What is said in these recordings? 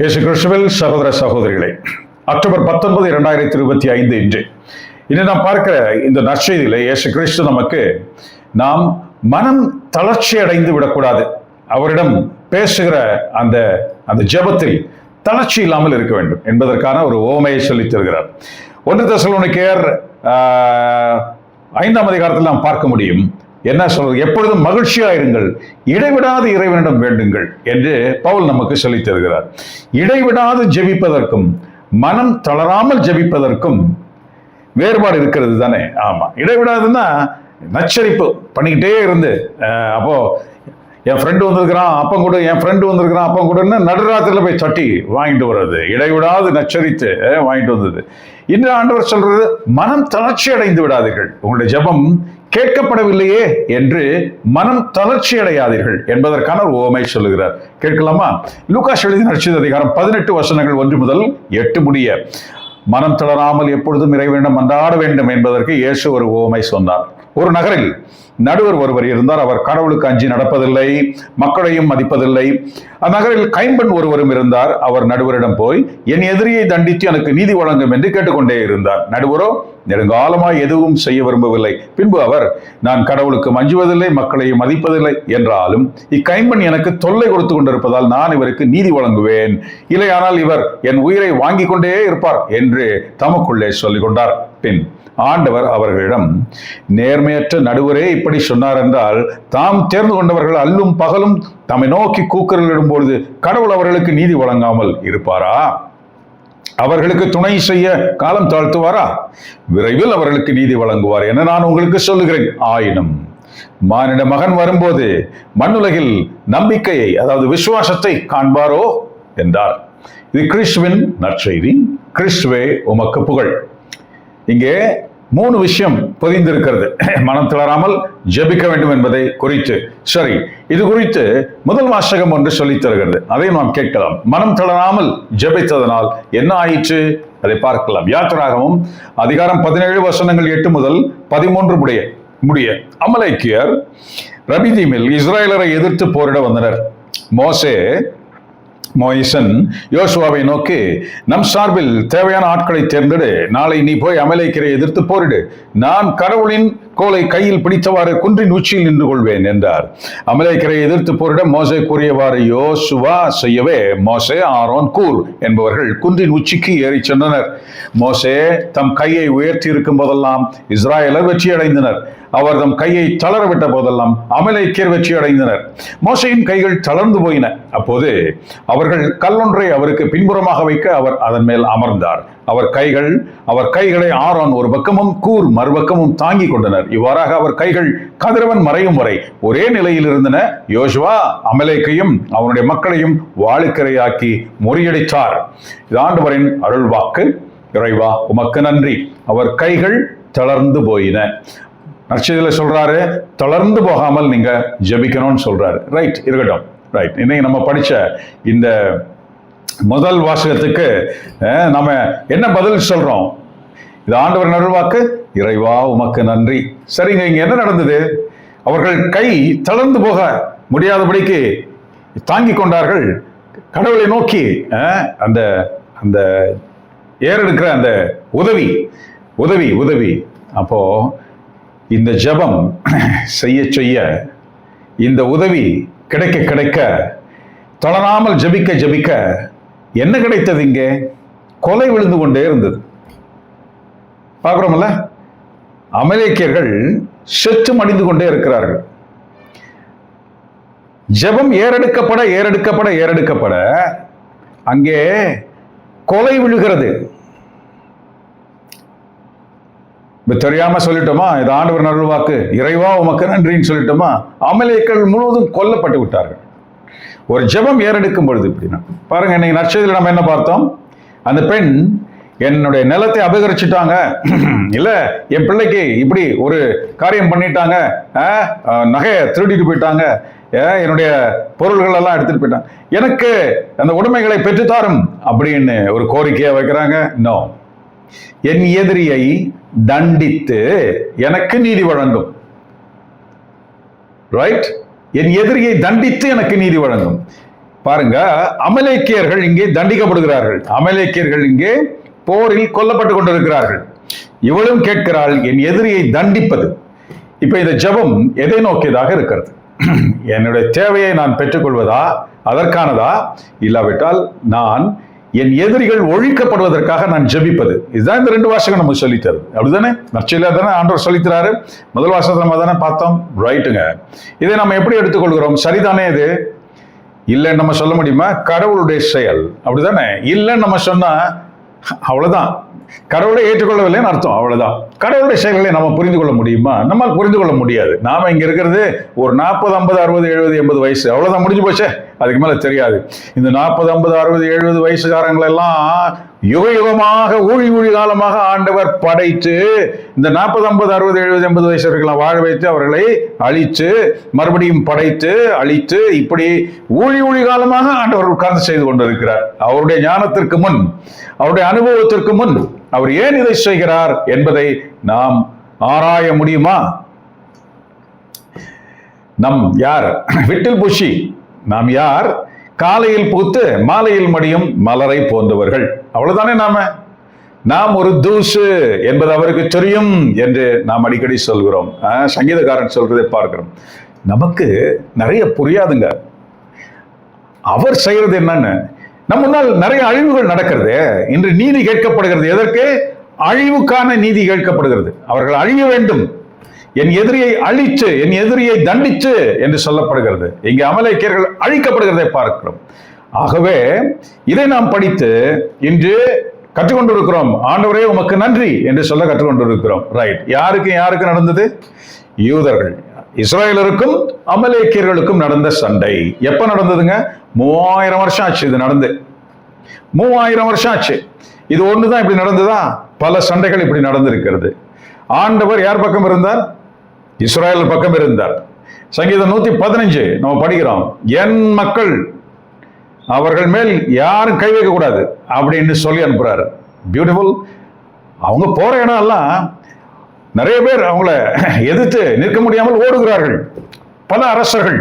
இயேசு கிறிஸ்துவில் சகோதர சகோதரிகளே, அக்டோபர் 19, 2025 இன்று நாம் பார்க்கிற இந்த நற்செய்தியிலே இயேசு கிறிஸ்து நமக்கு நாம் மனம் தளர்ச்சி அடைந்து விடக்கூடாது. அவரிடம் பேசுகிற அந்த அந்த ஜெபத்தில் தளர்ச்சி இல்லாமல் இருக்க வேண்டும் என்பதற்கான ஒரு உவமையை சொல்லித் தருகிறார். 1 தெசலோனிக்கேயர் 5ஆம் அதிகாரத்தில் நாம் பார்க்க முடியும். என்ன சொல்றது? எப்பொழுதும் மகிழ்ச்சியாயிருங்கள், இடைவிடாது இறைவனிடம் வேண்டுங்கள் என்று பவுல் நமக்கு சொல்லித் தருகிறார். இடைவிடாது ஜெபிப்பதற்கும் மனம் தளராமல் ஜெபிப்பதற்கும் வேறுபாடு இருக்கிறது தானே? ஆமா, இடைவிடாதுன்னா நச்சரிப்பு பண்ணிக்கிட்டே இருந்து அப்போ என் ஃப்ரெண்டு வந்திருக்கிறான் அப்பம் கூட, என் ஃப்ரெண்டு வந்திருக்கிறான் அப்பம் கூடன்னு நடுராத்திரில போய் தட்டி வாங்கிட்டு வர்றது, இடைவிடாது நச்சரித்து வாங்கிட்டு வந்தது. இன்று ஆண்டவர் சொல்றது, மனம் தளர்ச்சி அடைந்து விடாதீர்கள், உங்களுடைய ஜெபம் கேட்கப்படவில்லையே என்று மனம் தளர்ச்சி அடையாதீர்கள் என்பதற்கான ஒரு உவமை சொல்லுகிறார். கேட்கலாமா? லூகாஸ் எழுதின நற்செய்தி அதிகாரம் 18 வசனங்கள் 1 முதல் 8 முடிய. மனம் தளராமல் எப்பொழுதும் இறைவனிடம் மன்றாட வேண்டும் என்பதற்கு இயேசு ஒரு உவமை சொன்னார். ஒரு நகரில் நடுவர் ஒருவர் இருந்தார். அவர் கடவுளுக்கு அஞ்சி நடப்பதில்லை, மக்களையும் மதிப்பதில்லை. அந்நகரில் கைம்பெண் ஒருவரும் இருந்தார். அவர் நடுவரிடம் போய், என் எதிரியை தண்டித்து எனக்கு நீதி வழங்கும் என்று கேட்டுக்கொண்டே இருந்தார். நடுவரோ நெடுங்காலமாய் எதுவும் செய்ய விரும்பவில்லை. பின்பு அவர், நான் கடவுளுக்கு மஞ்சுவதில்லை, மக்களையும் மதிப்பதில்லை என்றாலும் இக்கைம்பெண் எனக்கு தொல்லை கொடுத்து கொண்டிருப்பதால் நான் இவருக்கு நீதி வழங்குவேன், இல்லையானால் இவர் என் உயிரை வாங்கி கொண்டே இருப்பார் என்று தமக்குள்ளே சொல்லிக் கொண்டார். பின் ஆண்டவர் அவர்களிடம், நேர்மையற்ற நடுவரே இப்படி சொன்னார் என்றால், தாம் தேர்ந்து கொண்டவர்கள் அல்லும் பகலும் தம்மை நோக்கி கூக்குரலிடும் பொழுது கடவுள் அவர்களுக்கு நீதி வழங்காமல் இருப்பாரா? அவர்களுக்கு துணை செய்ய காலம் தாழ்த்துவாரா? விரைவில் அவர்களுக்கு நீதி வழங்குவார் என நான் உங்களுக்கு சொல்லுகிறேன். ஆயினும் மானிட மகன் வரும்போது மண்ணுலகில் நம்பிக்கையை, அதாவது விசுவாசத்தை காண்பாரோ என்றார். இது கிறிஸ்துவின் நற்செய்தி. கிறிஸ்துவே உமக்கு புகழ். இங்கே 3 விஷயம் பொதிந்திருக்கிறது. மனம் தளராமல் ஜெபிக்க வேண்டும் என்பதை குறித்து. சரி, இது குறித்து முதல் வாசகம் ஒன்று சொல்லித் தருகிறது. அதை நாம் கேட்கலாம். மனம் தளராமல் ஜெபித்ததனால் என்ன ஆயிற்று? அதை பார்க்கலாம். யாத்திராகமம் அதிகாரம் 17 வசனங்கள் 8 முதல் 13 முடிய. அமலேக்கியர் ரபிதீமில் இஸ்ரவேலரை எதிர்த்து போரிட வந்தனர். மோயிசன் யோசுவாவை நோக்கி, நம் சார்பில் தேவையான ஆட்களை தேர்ந்தெடு, நாளை நீ போய் அமலேக்கியரை எதிர்த்து போரிடு, நான் கடவுளின் கோலை கையில் பிடித்தவாறு குன்றின் உச்சியில் நின்று கொள்வேன் என்றார். அமலேக்கியரை எதிர்த்து போரிட மோசே கூறியவாறு யோசுவா செய்யவே மோசே, ஆரோன், கூர் என்பவர்கள் குன்றின் உச்சிக்கு ஏறி சென்றனர். மோசே தம் கையை உயர்த்தி இருக்கும் போதெல்லாம் இஸ்ராயலர் வெற்றி அடைந்தனர். அவர் தம் கையை தளர விட்ட போதெல்லாம் அமலேக்கியர் வெற்றி அடைந்தனர். மோசையின் கைகள் தளர்ந்து போயின. அப்போது அவர்கள் கல்லொன்றை அவருக்கு பின்புறமாக வைக்க அவர் அதன் மேல் அமர்ந்தார். அவர் கைகளை ஆரோன் ஒரு பக்கமும் கூர் மறுபக்கமும் தாங்கி கொண்டனர். இவ்வாறாக அவர் கைகள் கதிரவன் மறையும் வரை ஒரே நிலையில் இருந்தன. யோசுவா அமலேக்கையும் அவனுடைய மக்களையும் வாளுக்கிரையாக்கி முறியடித்தார். இது ஆண்டவரின் அருள் வாக்கு. இறைவா உமக்கு நன்றி. அவர் கைகள் தளர்ந்து போயின. நற்செய்தியில சொல்றாரு, தளர்ந்து போகாமல் நீங்க ஜெபிக்கணும்னு சொல்றாரு. ரைட், இருக்கட்டும். ரைட், இன்னைக்கு நம்ம படிச்ச இந்த முதல் வாசகத்துக்கு நம்ம என்ன பதில் சொல்றோம்? இது ஆண்டவர் அருள்வாக்கு. இறைவா உமக்கு நன்றி. சரிங்க, இங்க என்ன நடந்தது? அவர்கள் கை தளர்ந்து போக முடியாதபடிக்கு தாங்கி கொண்டார்கள். கடவுளை நோக்கி அந்த அந்த ஏறெடுக்கிற அந்த உதவி. அப்போ இந்த ஜெபம் செய்ய இந்த உதவி கிடைக்க தளராமல் ஜெபிக்க என்ன கிடைத்தது? இங்கே கொலை விழுந்து கொண்டே இருந்தது. பார்க்கிறோம்ல, அமலேக்கியர்கள் செத்து மடிந்து கொண்டே இருக்கிறார்கள். ஜெபம் ஏறெடுக்கப்பட அங்கே கொலை விழுகிறது. தெரியாம சொல்லிட்டோமா? இது ஆண்டவர் அருள்வாக்கு. இறைவா உமக்கு நன்றின்னு சொல்லிட்டோமா? அமலேக்கியர்கள் முழுவதும் கொல்லப்பட்டு விட்டார்கள். ஒரு ஜெபம் ஏறெடுக்கும் பொழுது இப்படின்னா பாருங்க, இன்னைக்கு நற்செய்தியில் நம்ம என்ன பார்த்தோம்? அந்த பெண், என்னுடைய நிலத்தை அபகரிச்சுட்டாங்க, இல்ல என் பிள்ளைக்கு இப்படி ஒரு காரியம் பண்ணிட்டாங்க, நகையை திருடிட்டு போயிட்டாங்க, என்னுடைய பொருள்கள் எல்லாம் எடுத்துட்டு போயிட்டாங்க, எனக்கு அந்த உடைமைகளை பெற்றுத்தாரும் அப்படின்னு ஒரு கோரிக்கையை வைக்கிறாங்க. நோ, என் எதிரியை தண்டித்து எனக்கு நீதி வழங்கும். ரைட், என் எதிரியை தண்டித்து எனக்கு நீதி வழங்கும். பாருங்க, அமலேக்கியர்கள் இங்கே தண்டிக்கப்படுகிறார்கள். அமலேக்கியர்கள் இங்கே போரில் கொல்லப்பட்டு கொண்டிருக்கிறார்கள். இவளும் கேட்கிறாள், என் எதிரியை தண்டிப்பது. இப்ப இந்த ஜெபம் எதை நோக்கியதாக இருக்கிறது? என்னுடைய தேவையை நான் பெற்றுக்கொள்வதா, அதற்கானதா? இல்லாவிட்டால் நான் என் எதிரிகள் ஒழிக்கப்படுவதற்காக நான் ஜெபிப்பது. இதுதான் இந்த 2 வாசகம் நம்ம சொல்லித்தரு. அப்படிதானே? நற்செய்தியில தானே ஆண்டவர் சொல்லித்தராரு. முதல் வாசகத்தை நம்ம தானே பார்த்தோம். ரைட்டுங்க. இதை நம்ம எப்படி எடுத்துக்கொள்கிறோம்? சரிதானே? இது இல்லைன்னு நம்ம சொல்ல முடியுமா? கடவுளுடைய செயல். அப்படிதானே? இல்லைன்னு நம்ம சொன்னா அவ்வளவுதான், கடவுளை ஏற்றுக்கொள்ளவில்லைன்னு அர்த்தம். அவ்வளவுதான். கடவுளுடைய செயல்களை நம்ம புரிந்து கொள்ள முடியுமா? நம்மால் புரிந்து கொள்ள முடியாது. நாம இங்க இருக்கிறது ஒரு 40, 50, 60, 70, 80 வயசு, அவ்வளவுதான், முடிஞ்சு போச்சே. அதுக்கு மேல தெரியாது. இந்த 40, 50, 60, 70 வயசுக்காரங்களெல்லாம் யுக யுகமாக ஊழி காலமாக ஆண்டவர் படைத்து இந்த 40, 50, 60, 70, 80 வயசுகளை வாழ வைத்து அவர்களை அழித்து மறுபடியும் படைத்து அழித்து இப்படி ஊழி காலமாக ஆண்டவர் உட்கார்ந்து செய்து கொண்டிருக்கிறார். அவருடைய ஞானத்திற்கு முன், அவருடைய அனுபவத்திற்கு முன் அவர் ஏன் இதை செய்கிறார் என்பதை நாம் ஆராய முடியுமா? நம் யார்? விட்டில் பூச்சி. நாம் யார்? காலையில் பூத்து மாலையில் மடியும் மலரை போன்றவர்கள். அவ்வளவுதானே. நாம் ஒரு தூசு என்பது அவருக்கு தெரியும் என்று நாம் அடிக்கடி சொல்கிறோம். சங்கீதக்காரன் சொல்றதை பார்க்கிறோம். நமக்கு நிறைய புரியாதுங்க. அவர் செய்யறது என்னன்னு. நம்ம முன்னால் நிறைய அழிவுகள் நடக்கிறது. இன்று நீதி கேட்கப்படுகிறது. எதற்கு? அழிவுக்கான நீதி கேட்கப்படுகிறது. அவர்கள் அழிய வேண்டும், என் எதிரியை அழிச்சு, என் எதிரியை தண்டிச்சு என்று சொல்லப்படுகிறது. இங்கே அமலேக்கியர்கள் அழிக்கப்படுகிறதை பார்க்கிறோம். ஆகவே இதை நாம் படித்து இன்று கற்றுக்கொண்டிருக்கிறோம். ஆண்டவரே உமக்கு நன்றி என்று சொல்ல கற்றுக்கொண்டிருக்கிறோம். ரைட். யாருக்கு நடந்தது? யூதர்கள், இஸ்ரவேலருக்கும் அமலேக்கியர்களுக்கும் நடந்த சண்டை. எப்ப நடந்ததுங்க? 3000 வருஷம் ஆச்சு இது நடந்து. 3000 வருஷம் ஆச்சு. இது ஒண்ணுதான் இப்படி நடந்ததா? பல சண்டைகள் இப்படி நடந்திருக்கிறது. ஆண்டவர் யார் பக்கம் இருந்தார்? இஸ்ரவேல் பக்கம் இருந்தார். சங்கீதம் 115 நம்ம படிக்கிறோம். என் மக்கள், அவர்கள் மேல் யாரும் கை வைக்க கூடாது அப்படின்னு சொல்லி அனுப்புறாரு. பியூட்டிஃபுல். அவங்க போற இடம் எல்லாம் நிறைய பேர் அவங்கள எதிர்த்து நிற்க முடியாமல் ஓடுகிறார்கள். பல அரசர்கள்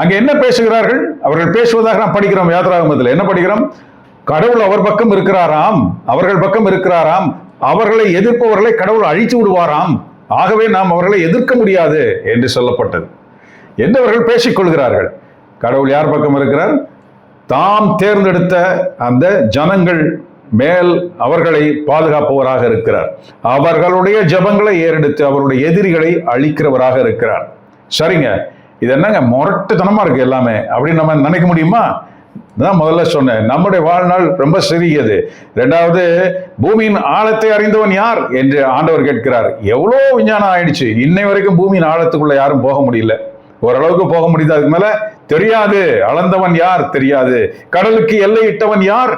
அங்கே என்ன பேசுகிறார்கள்? அவர்கள் பேசுவதாக நாம் படிக்கிறோம். யாத்திராகமத்தில் என்ன படிக்கிறோம்? கடவுள் அவர் பக்கம் இருக்கிறாராம், அவர்கள் பக்கம் இருக்கிறாராம், அவர்களை எதிர்ப்பவர்களை கடவுள் அழித்து விடுவாராம், ஆகவே நாம் அவர்களை எதிர்க்க முடியாது என்று சொல்லப்பட்டது. என்று அவர்கள் பேசிக்கொள்கிறார்கள். கடவுள் யார் பக்கம் இருக்கிறார்? தாம் தேர்ந்தெடுத்த அந்த ஜனங்கள் மேல் அவர்களை பாதுகாப்பவராக இருக்கிறார். அவர்களுடைய ஜபங்களை ஏறெடுத்து அவருடைய எதிரிகளை அழிக்கிறவராக இருக்கிறார். சரிங்க, இது என்னங்க முரட்டுத்தனமா இருக்கு எல்லாமே அப்படின்னு நம்ம நினைக்க முடியுமா? தான் முதல்ல சொன்னேன், நம்முடைய வாழ்நாள் ரொம்ப சிறியது. 2வது, பூமியின் ஆழத்தை அறிந்தவன் யார் என்று ஆண்டவர் கேட்கிறார். எவ்வளோ விஞ்ஞானம் ஆயிடுச்சு, இன்னை வரைக்கும் பூமியின் ஆழத்துக்குள்ள யாரும் போக முடியல. ஓரளவுக்கு போக முடியுது, அதுக்கு மேல தெரியாது. அளந்தவன் யார்? தெரியாது. கடலுக்கு எல்லை இட்டவன் யார்?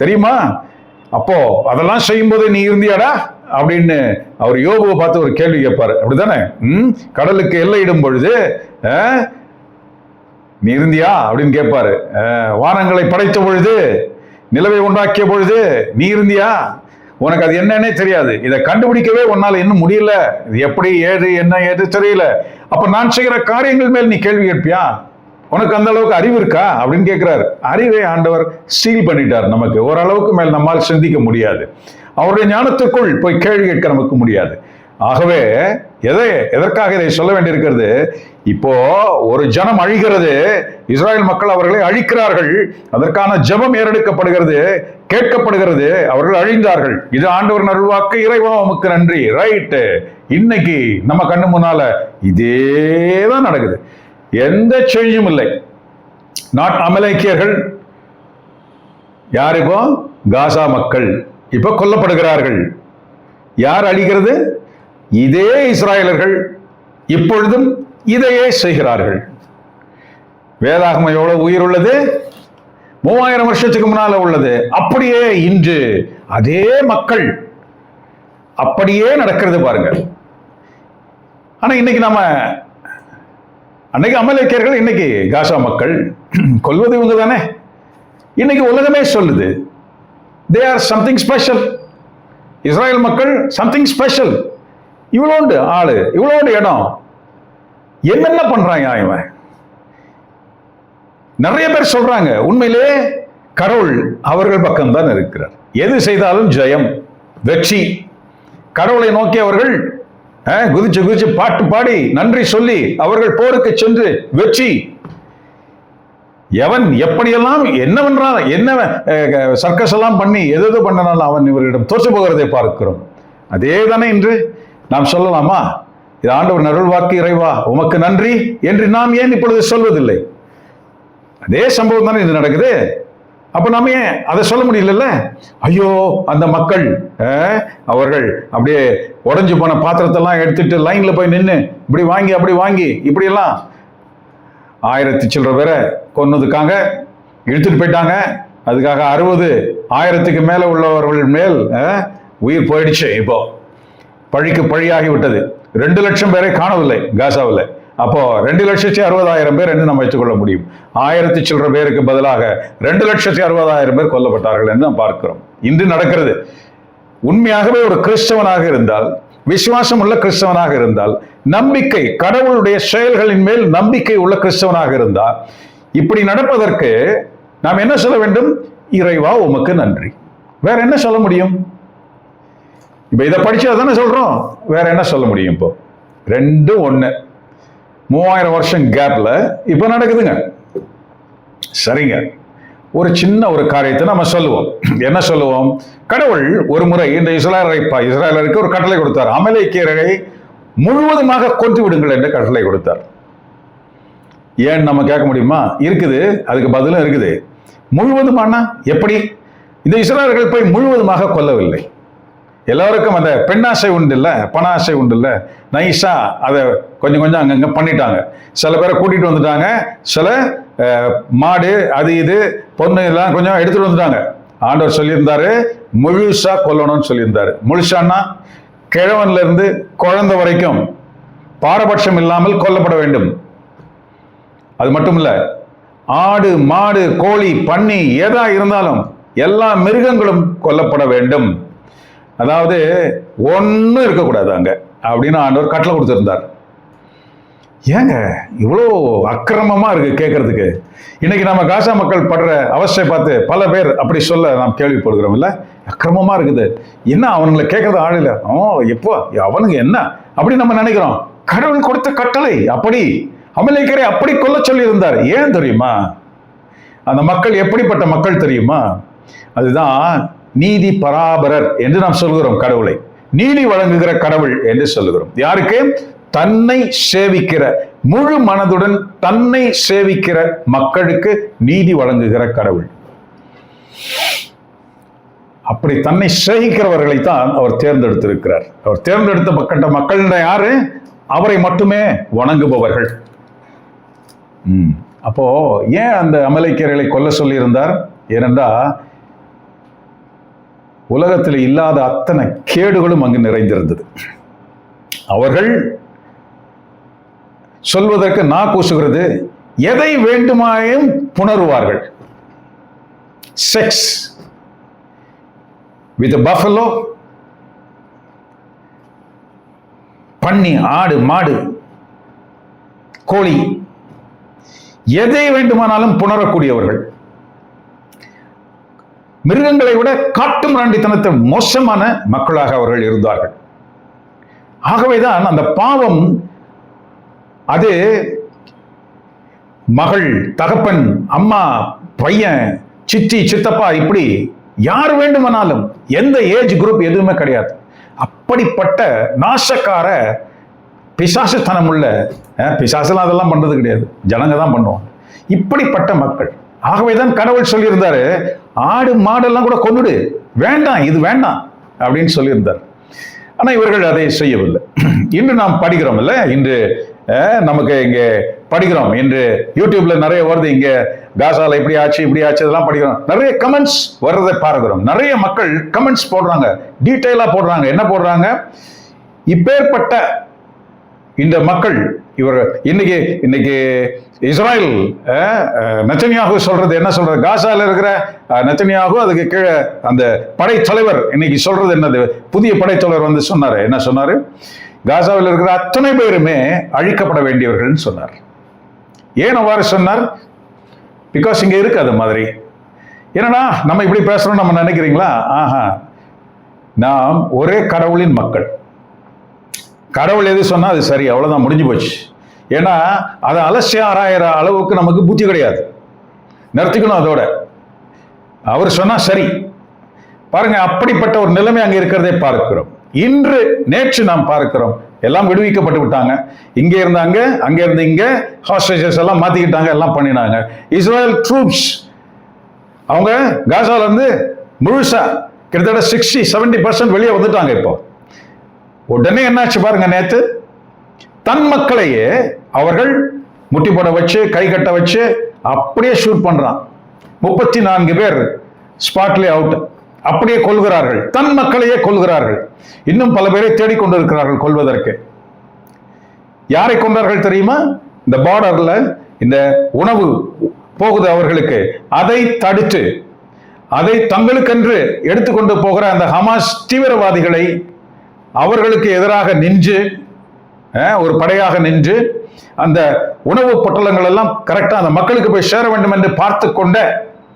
தெரியுமா? அப்போ அதெல்லாம் செய்யும் போது நீ இருந்தியாடா அப்படின்னு அவர் யோபுவை பார்த்து ஒரு கேள்வி கேட்பாரு. அப்படித்தானே? கடலுக்கு எல்லை இடும் பொழுது நீ இருந்தியா அப்படின்னு கேட்பாரு. வானங்களை படைத்த பொழுது, நிலவை உண்டாக்கிய பொழுது நீ இருந்தியா? உனக்கு அது என்னன்னே தெரியாது. இதை கண்டுபிடிக்கவே உன்னால இன்னும் முடியல. இது எப்படி, ஏது, என்ன ஏது தெரியல. அப்ப நான் செய்கிற காரியங்கள் மேல் நீ கேள்வி கேட்பியா? உனக்கு அந்த அளவுக்கு அறிவு இருக்கா அப்படின்னு கேட்கிறார். அறிவை ஆண்டவர் சீல் பண்ணிட்டார். நமக்கு ஓரளவுக்கு மேல் நம்மால் சிந்திக்க முடியாது. அவருடைய ஞானத்துக்குள் போய் கேள்வி கேட்க நமக்கு முடியாது. ஆகவே எதற்காக இதை சொல்ல வேண்டியிருக்கிறது? இப்போ ஒரு ஜனம் அழிகிறது, இஸ்ராயல் மக்கள் அவர்களை அழிக்கிறார்கள், அதற்கான ஜெபம் ஏறெடுக்கப்படுகிறது, கேட்கப்படுகிறது, அவர்கள் அழிந்தார்கள். இது ஆண்டவர் அருள்வாக்கு. இறைவா உமக்கு நன்றி. ரைட்டு. இன்னைக்கு நம்ம கண்ணு முன்னால இதேதான் நடக்குது. எந்த சேஞ்சும் இல்லை. நாட் அமலேக்கியர்கள், யார் இப்போ? காசா மக்கள் இப்ப கொல்லப்படுகிறார்கள். யார் அழிக்கிறது? இதே இஸ்ராயலர்கள் இப்பொழுதும் இதையே செய்கிறார்கள். வேதாகமம் எவ்வளவு உயிர் உள்ளது? 3000 வருஷத்துக்கு முன்னால உள்ளது. அப்படியே இன்று அதே மக்கள் அப்படியே நடக்கிறது பாருங்க. ஆனா இன்னைக்கு நம்ம, அன்னைக்கு அமலேக்கியர்கள், இன்னைக்கு காசா மக்கள் கொல்வது இவங்க தானே. இன்னைக்கு உலகமே சொல்லுது they are something special. Israel மக்கள் சம்திங் ஸ்பெஷல். இவ்வளோண்டு ஆளு, இவ்வளோண்டு இடம், என்னென்ன பண்றாங்க இவன்? நிறைய பேர் சொல்றாங்க, உண்மையிலே கடவுள் அவர்கள் பக்கம்தான் இருக்கிறார். எது செய்தாலும் ஜெயம், வெற்றி. கடவுளை நோக்கி அவர்கள் குதிச்சு குதிச்சு பாட்டு பாடி நன்றி சொல்லி அவர்கள் போருக்கு சென்று வெற்றி. எவன் எப்படியெல்லாம் என்னவென்றால் என்ன சர்க்கஸ் எல்லாம் பண்ணி எது பண்ணனாலும் அவன் இவர்களிடம் தோற்று போகிறதை பார்க்கிறோம். அதே தானே இன்று நாம் சொல்லலாமா? இது ஆண்டவர் அருள் வாக்கு, இறைவா உமக்கு நன்றி என்று நாம் ஏன் இப்பொழுது சொல்வதில்லை? அதே சம்பவம் தானே இது நடக்குது. அப்ப நாம ஏன் அதை சொல்ல முடியல? ஐயோ, அந்த மக்கள் அவர்கள் அப்படியே உடஞ்சு போன பாத்திரத்தெல்லாம் எடுத்துட்டு லைன்ல போய் நின்று இப்படி வாங்கி அப்படி வாங்கி இப்படி எல்லாம் 1000 சில்லற பேரை கொன்னதுக்காக இழுத்துட்டு போயிட்டாங்க. அதுக்காக 60,000க்கு மேல உள்ளவர்கள் மேல் உயிர் போயிடுச்சு. இப்போ பழிக்கு பழியாகி விட்டது. 2 லட்சம் பேரை காணவில்லை காசாவில். அப்போ 2,60,000 பேர் என்று நம்ம வைத்துக் கொள்ள முடியும். 1000 சில்லற பேருக்கு பதிலாக 2,60,000 பேர் கொல்லப்பட்டார்கள் என்று நாம் பார்க்கிறோம். இன்று நடக்கிறது. உண்மையாகவே ஒரு கிறிஸ்தவனாக இருந்தால், விசுவாசம் உள்ள கிறிஸ்தவனாக இருந்தால், நம்பிக்கை, கடவுளுடைய செயல்களின் மேல் நம்பிக்கை உள்ள கிறிஸ்தவனாக இருந்தால், இப்படி நடப்பதற்கு நாம் என்ன சொல்ல வேண்டும்? இறைவா உமக்கு நன்றி. வேற என்ன சொல்ல முடியும்? இப்ப இதை படிச்சு அதானே சொல்றோம். வேற என்ன சொல்ல முடியும்? இப்போ ரெண்டும் ஒண்ணு. 3000 வருஷம் கேப்ல இப்ப நடக்குதுங்க. சரிங்க, ஒரு சின்ன ஒரு காரியத்தை நம்ம சொல்லுவோம். என்ன சொல்லுவோம்? கடவுள் ஒரு முறை இந்த இஸ்ரேலருக்கு ஒரு கட்டளை கொடுத்தார். அமலேக்கியரை முழுவதுமாக கொன்று விடுங்கள் என்று கட்டளை கொடுத்தார். ஏன் நம்ம கேட்க முடியுமா? இருக்குது, அதுக்கு பதிலும் இருக்குது. முழுவதுமான எப்படி? இந்த இஸ்ரேலர்கள் போய் முழுவதுமாக கொல்லவில்லை. எல்லாருக்கும் அந்த பெண்ணாசை உண்டு இல்ல, பணாசை உண்டு இல்ல, நைஸா அதை கொஞ்சம் கொஞ்சம் அங்கங்க பண்ணிட்டாங்க. சில பேரை கூட்டிட்டு வந்துட்டாங்க. சில மாடு அது இது பொண்ணு எல்லாம் கொஞ்சம் எடுத்துட்டு வந்துட்டாங்க. ஆண்டவர் சொல்லியிருந்தாரு முழுசா கொல்லணும்னு சொல்லியிருந்தாரு. முழுசான்னா கிழவன்ல இருந்து குழந்தை வரைக்கும் பாரபட்சம் இல்லாமல் கொல்லப்பட வேண்டும். அது மட்டும் இல்ல, ஆடு மாடு கோழி பன்னி எதா இருந்தாலும் எல்லா மிருகங்களும் கொல்லப்பட வேண்டும். அதாவது ஒன்னும் இருக்கக்கூடாது அங்க அப்படின்னு ஆண்டவர் கட்டளை கொடுத்திருந்தார். ஏங்க இவ்வளோ அக்கிரமமா இருக்கு கேட்கறதுக்கு? இன்னைக்கு நம்ம காசா மக்கள் படுற அவஸ்தை பார்த்து பல பேர் அப்படி சொல்ல நாம் கேள்விப்படுகிறோம் இல்ல? அக்கிரமமா இருக்குது. என்ன அவனுங்களை கேட்கறது ஆள் இல்ல, எப்போ அவனுங்க என்ன அப்படி நம்ம நினைக்கிறோம். கடவுள் கொடுத்த கட்டளை அப்படி. அமலேக்கியரை அப்படி கொல்ல சொல்லி இருந்தார். ஏன் தெரியுமா? அந்த மக்கள் எப்படிப்பட்ட மக்கள் தெரியுமா? அதுதான் நீதி பராபரர் என்று நாம் சொல்கிறோம். கடவுளை நீதி வழங்குகிற கடவுள் என்று சொல்லுகிறோம். யாருக்கு? தன்னை சேவிக்கிற, முழு மனதுடன் தன்னை சேவிக்கிற மக்களுக்கு நீதி வழங்குகிற கடவுள். அப்படி தன்னை சேவிக்கிறவர்களைத்தான் அவர் தேர்ந்தெடுத்திருக்கிறார். அவர் தேர்ந்தெடுத்த மக்கள் யாரு? அவரை மட்டுமே வணங்குபவர்கள். அப்போ ஏன் அந்த அமலேக்கியர்களை கொல்ல சொல்லி இருந்தார்? ஏனென்றா உலகத்தில் இல்லாத அத்தனை கேடுகளும் அங்கு நிறைந்திருந்தது. அவர்கள் சொல்வதற்கு நா கூசுகிறது. எதை வேண்டுமாயும் புணருவார்கள். செக்ஸ் வித் பஃபலோ, பன்னி, ஆடு மாடு கோழி, எதை வேண்டுமானாலும் புணரக்கூடியவர்கள். மிருகங்களை விட காட்டு மிராண்டித்தனத்தை மோசமான மக்களாக அவர்கள் இருந்தார்கள். ஆகவேதான் அந்த பாவம் அது மகள், தகப்பன், அம்மா, பையன், சித்தி, சித்தப்பா, இப்படி யார் வேண்டுமானாலும், எந்த ஏஜ் குரூப் எதுவுமே கிடையாது. அப்படிப்பட்ட நாசக்கார பிசாசுத்தனம் உள்ள, பிசாசுலாம் அதெல்லாம் பண்றது கிடையாது, ஜனங்க தான் பண்ணுவாங்க. இப்படிப்பட்ட மக்கள். ஆகவேதான் கடவுள் சொல்லியிருந்தாரு, ஆடு மாடெல்லாம் கூட கொன்னுடு, வேண்டாம் இது வேண்டாம் அப்படின்னு சொல்லியிருந்தார். ஆனா இவர்கள் அதை செய்யவில்லை. இன்று நாம் படிக்கிறோம் இல்ல, இன்று நமக்கு இங்க படிக்கிறோம், இன்று யூடியூப்ல நிறைய வருது, இங்க காசால இப்படி ஆச்சு இப்படி ஆச்சு இதெல்லாம் படிக்கிறோம். நிறைய கமெண்ட்ஸ் வர்றதை பார்க்கிறோம். நிறைய மக்கள் கமெண்ட்ஸ் போடுறாங்க, டீட்டெயிலா போடுறாங்க. என்ன போடுறாங்க? இப்பேற்பட்ட இந்த மக்கள், இவர் இன்னைக்கு இஸ்ராயல் நெத்தன்யாகு சொல்றது என்ன சொல்றது? காசால இருக்கிற நெத்தன்யாகு, அதுக்கு கீழே அந்த படைத்தலைவர் இன்னைக்கு சொல்றது என்னது? புதிய படைத்தலைவர் வந்து சொன்னாரு. என்ன சொன்னாரு? காசாவில் இருக்கிற அத்தனை பேருமே அழிக்கப்பட வேண்டியவர்கள் சொன்னார். ஏன் அவ்வாறு சொன்னார்? பிகாஸ் இங்க இருக்கு அது மாதிரி. என்னன்னா நம்ம இப்படி பேசுறோம் நம்ம நினைக்கிறீங்களா? ஆஹா, நாம் ஒரே கடவுளின் மக்கள். கடவுள் எது சொன்னா அது சரி, அவ்வளவுதான், முடிஞ்சு போச்சு. ஏன்னா அதை அலசி ஆராயிற அளவுக்கு நமக்கு புத்தி கிடையாது. நிறுத்திக்கணும் அதோட. அவர் சொன்னா சரி. பாருங்க, அப்படிப்பட்ட ஒரு நிலைமை அங்க இருக்கிறதே பார்க்கிறோம். இன்று நேற்று நாம் பார்க்கிறோம், எல்லாம் விடுவிக்கப்பட்டு விட்டாங்க. இங்க இருந்தாங்க, அங்க இருந்து இங்க ஹாஸ்டேஜஸ் எல்லாம் மாத்திக்கிட்டாங்க, எல்லாம் பண்ணினாங்க. இஸ்ரேல் ட்ரூப்ஸ் அவங்க காசால இருந்து முழுசா கிட்டத்தட்ட 60-70% வெளியே வந்துட்டாங்க. இப்போ உடனே என்னாச்சு பாருங்க, நேத்து தன் மக்களையே அவர்கள் முட்டி போட வச்சு, கை கட்ட வச்சு அப்படியே ஷூட் பண்றான். 34 பேர் ஸ்பாட்லயே அவுட். அப்படியே கொல்கிறார்கள், தன் மக்களையே கொல்கிறார்கள். இன்னும் பல பேரை தேடிக்கொண்டிருக்கிறார்கள் கொல்வதற்கு. யாரை கொண்டார்கள் தெரியுமா? இந்த பார்டர்ல இந்த உணவு போகுது அவர்களுக்கு, அதை தடுத்து அதை தங்களுக்கென்று எடுத்துக்கொண்டு போகிற அந்த ஹமாஸ் தீவிரவாதிகளை அவர்களுக்கு எதிராக நின்று, ஒரு படையாக நின்று அந்த உணவு பொட்டலங்கள் எல்லாம் கரெக்டா அந்த மக்களுக்கு போய் சேர வேண்டும் என்று பார்த்து கொண்ட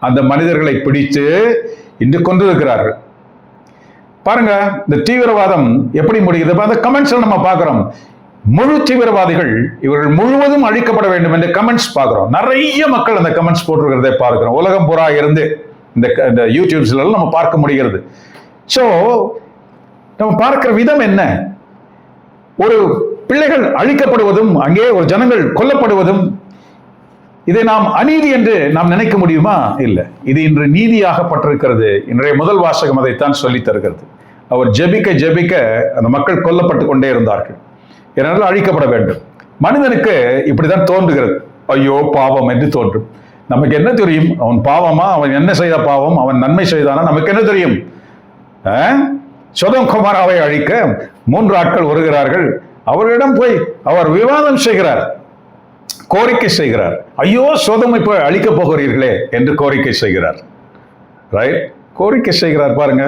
அந்த மனிதர்களை பிடித்து இன்று கொண்டிருக்கிறார்கள். பாருங்க இந்த தீவிரவாதம் எப்படி முடியுது. அந்த கமெண்ட்ஸ் நம்ம பார்க்கிறோம். முழு தீவிரவாதிகள் இவர்கள் முழுவதும் அழிக்கப்பட வேண்டும் என்று கமெண்ட்ஸ் பார்க்கிறோம். நிறைய மக்கள் அந்த கமெண்ட்ஸ் போட்டிருக்கிறதை பார்க்கிறோம். உலகம் பூரா இருந்து இந்த யூடியூப்ஸ்ல நம்ம பார்க்க முடிகிறது. சோ நம்ம பார்க்கிற விதம் என்ன? ஒரு பிள்ளைகள் அழிக்கப்படுவதும், அங்கே ஒரு ஜனங்கள் கொல்லப்படுவதும், இதை நாம் அநீதி என்று நாம் நினைக்க முடியுமா? இல்லை, இது இன்று நீதியாகப்பட்டிருக்கிறது. இன்றைய முதல் வாசகம் அதைத்தான் சொல்லி தருகிறது. அவர் ஜெபிக்க ஜெபிக்க அந்த மக்கள் கொல்லப்பட்டு கொண்டே இருந்தார்கள். ஏனென்றால் அழிக்கப்பட வேண்டும். மனிதனுக்கு இப்படிதான் தோன்றுகிறது, ஐயோ பாவம் என்று தோன்றும். நமக்கு என்ன தெரியும் அவன் பாவமா, அவன் என்ன செய்த பாவம், அவன் நன்மை செய்தானா, நமக்கு என்ன தெரியும்? சோதோம் கொமோராவை அழிக்க 3 ஆட்கள் வருகிறார்கள். அவர்களிடம் போய் அவர் விவாதம் செய்கிறார், கோரிக்கை செய்கிறார். ஐயோ சோதோமை போய் அழிக்க போகிறீர்களே என்று கோரிக்கை செய்கிறார். ரைட், கோரிக்கை செய்கிறார். பாருங்க,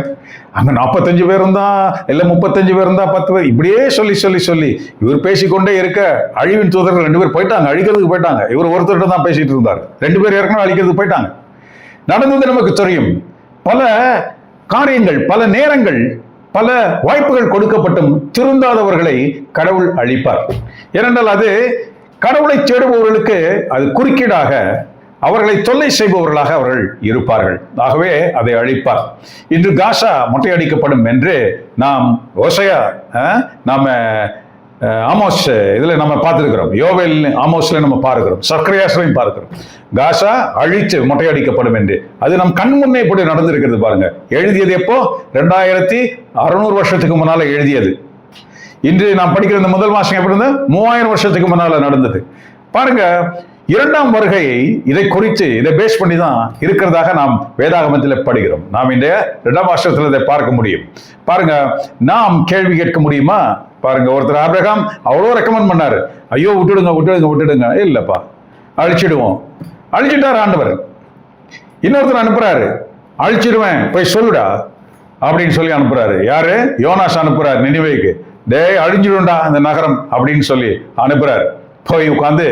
அங்க 45 பேர் இருந்தா, இல்ல 35 பேர் இருந்தா, 10 பேர், இப்படியே சொல்லி சொல்லி சொல்லி இவர் பேசிக்கொண்டே இருக்க அழிவின் தூதர்கள் 2 பேர் போயிட்டாங்க, அழிக்கிறதுக்கு போயிட்டாங்க. இவர் ஒருத்தர்கிட்ட தான் பேசிட்டு இருந்தார். 2 பேர் ஏற்கனவே அழிக்கிறதுக்கு போயிட்டாங்க. நடந்தது நமக்கு தெரியும். பல காரியங்கள், பல நேரங்கள், பல வாய்ப்புகள் கொடுக்கப்பட்டும் திருந்தாதவர்களை கடவுள் அழிப்பார். ஏனென்றால் அது கடவுளை தேடுபவர்களுக்கு அது குறுக்கீடாக, அவர்களை தொல்லை செய்பவர்களாக அவர்கள் இருப்பார்கள். ஆகவே அதை அழிப்பார். இன்று காசா மொட்டையடிக்கப்படும் என்று நாம் ஓசையா, நாம ஆமோஸ் இதுல நம்ம பார்த்திருக்கிறோம், யோவேல் ஆமோஸ்ல நம்ம பார்க்கிறோம், சக்கரையாஸ்லையும் பார்க்கிறோம். காசா அழித்து மொட்டையடிக்கப்படும் என்று அது நம் கண் முன்னே இப்படி நடந்திருக்கிறது. பாருங்க, எழுதியது எப்போ? 2600 வருஷத்துக்கு முன்னால எழுதியது. இன்று நாம் படிக்கிற இந்த முதல் மாசம் எப்படி இருந்தது? 3000 வருஷத்துக்கு முன்னால நடந்தது. பாருங்க, 2ஆம் வருகையை இதை குறித்து, இதை பேஸ் பண்ணி தான் இருக்கிறதாக நாம் வேதாகமத்தில் படிக்கிறோம். நாம் இந்த 2ஆம் வருஷத்துல இதை பார்க்க முடியும். பாருங்க, நாம் கேள்வி கேட்க முடியுமா? பாருங்க, ஒருத்தர் ஆபிரகாம் அவ்வளோ ரெக்கமெண்ட் பண்ணாரு, ஐயோ விட்டுடுங்க விட்டுடுங்க விட்டுடுங்க, இல்லப்பா அழிச்சிடுவோம். அழிச்சிட்டார் ஆண்டவர். இன்னொருத்தர் அனுப்புறாரு, அழிச்சிடுவேன் போய் சொல்லுடா அப்படின்னு சொல்லி அனுப்புறாரு. யாரு? யோனாஸ் அனுப்புறாரு நினிவேக்கு. டேய் அழிஞ்சிடும்டா அந்த நகரம் அப்படின்னு சொல்லி அனுப்புறாரு. போய் உட்காந்து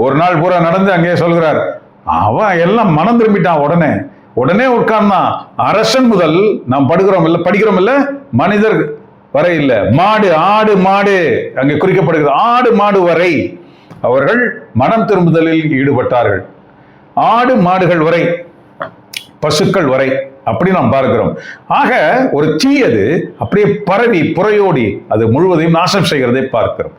ஒரு நாள் பூரா நடந்து அங்கே சொல்கிறார். அவன் எல்லாம் மனம் திரும்பிட்டான். உடனே உட்கார்ந்தான். அரசன் முதல் நாம் படிக்கிறோம் இல்ல, மனிதர் வரை இல்ல, மாடு, ஆடு மாடு அங்கே குறிக்கப்படுகிறது. ஆடு மாடு வரை அவர்கள் மனம் திரும்புதலில் ஈடுபட்டார்கள். ஆடு மாடுகள் வரை, பசுக்கள் வரை, அப்படி நாம் பார்க்கிறோம். ஆக ஒரு தீயது அப்படியே பரவி புறையோடி அது முழுவதையும் நாசம் செய்கிறதை பார்க்கிறோம்.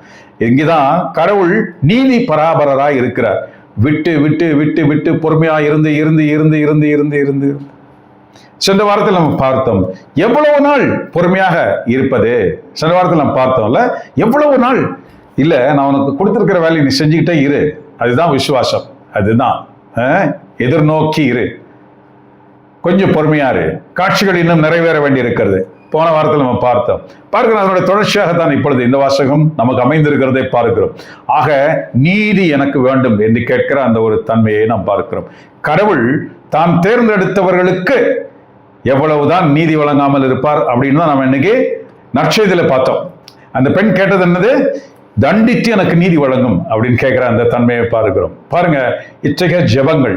இங்குதான் கடவுள் நீதி பராபரராய் இருக்கிறார். விட்டு விட்டு விட்டு விட்டு பொறுமையா இருந்து இருந்து இருந்து இருந்து இருந்து இருந்து சென்ற வாரத்தில் நம்ம பார்த்தோம் எவ்வளவு நாள் பொறுமையாக இருப்பது. சென்ற வாரத்தில் நம்ம பார்த்தோம்ல, எவ்வளவு நாள் இல்ல, நான் உனக்கு கொடுத்திருக்கிற வேலையை நீ செஞ்சுக்கிட்டே இரு, அதுதான் விசுவாசம், அதுதான் எதிர்நோக்கி இரு, கொஞ்சம் பொறுமையாரு, காட்சிகள் இன்னும் நிறைவேற வேண்டி இருக்கிறது. போன வாரத்தில் நம்ம பார்த்தோம். பார்க்கிறோம், அதனுடைய தொடர்ச்சியாகத்தான் இப்பொழுது இந்த வாசகம் நமக்கு அமைந்திருக்கிறதை பார்க்கிறோம். ஆக நீதி எனக்கு வேண்டும் என்று கேட்கிற அந்த ஒரு தன்மையை நாம் பார்க்கிறோம். கடவுள் தாம் தேர்ந்தெடுத்தவர்களுக்கு எவ்வளவுதான் நீதி வழங்காமல் இருப்பார் அப்படின்னு தான் நம்ம இன்னைக்கு நற்செய்தியில பார்த்தோம். அந்த பெண் கேட்டது என்னது? தண்டித்து எனக்கு நீதி வழங்கும் அப்படின்னு கேட்கிற அந்த தன்மையை பார்க்கிறோம். பாருங்க, இத்தகைய ஜெபங்கள்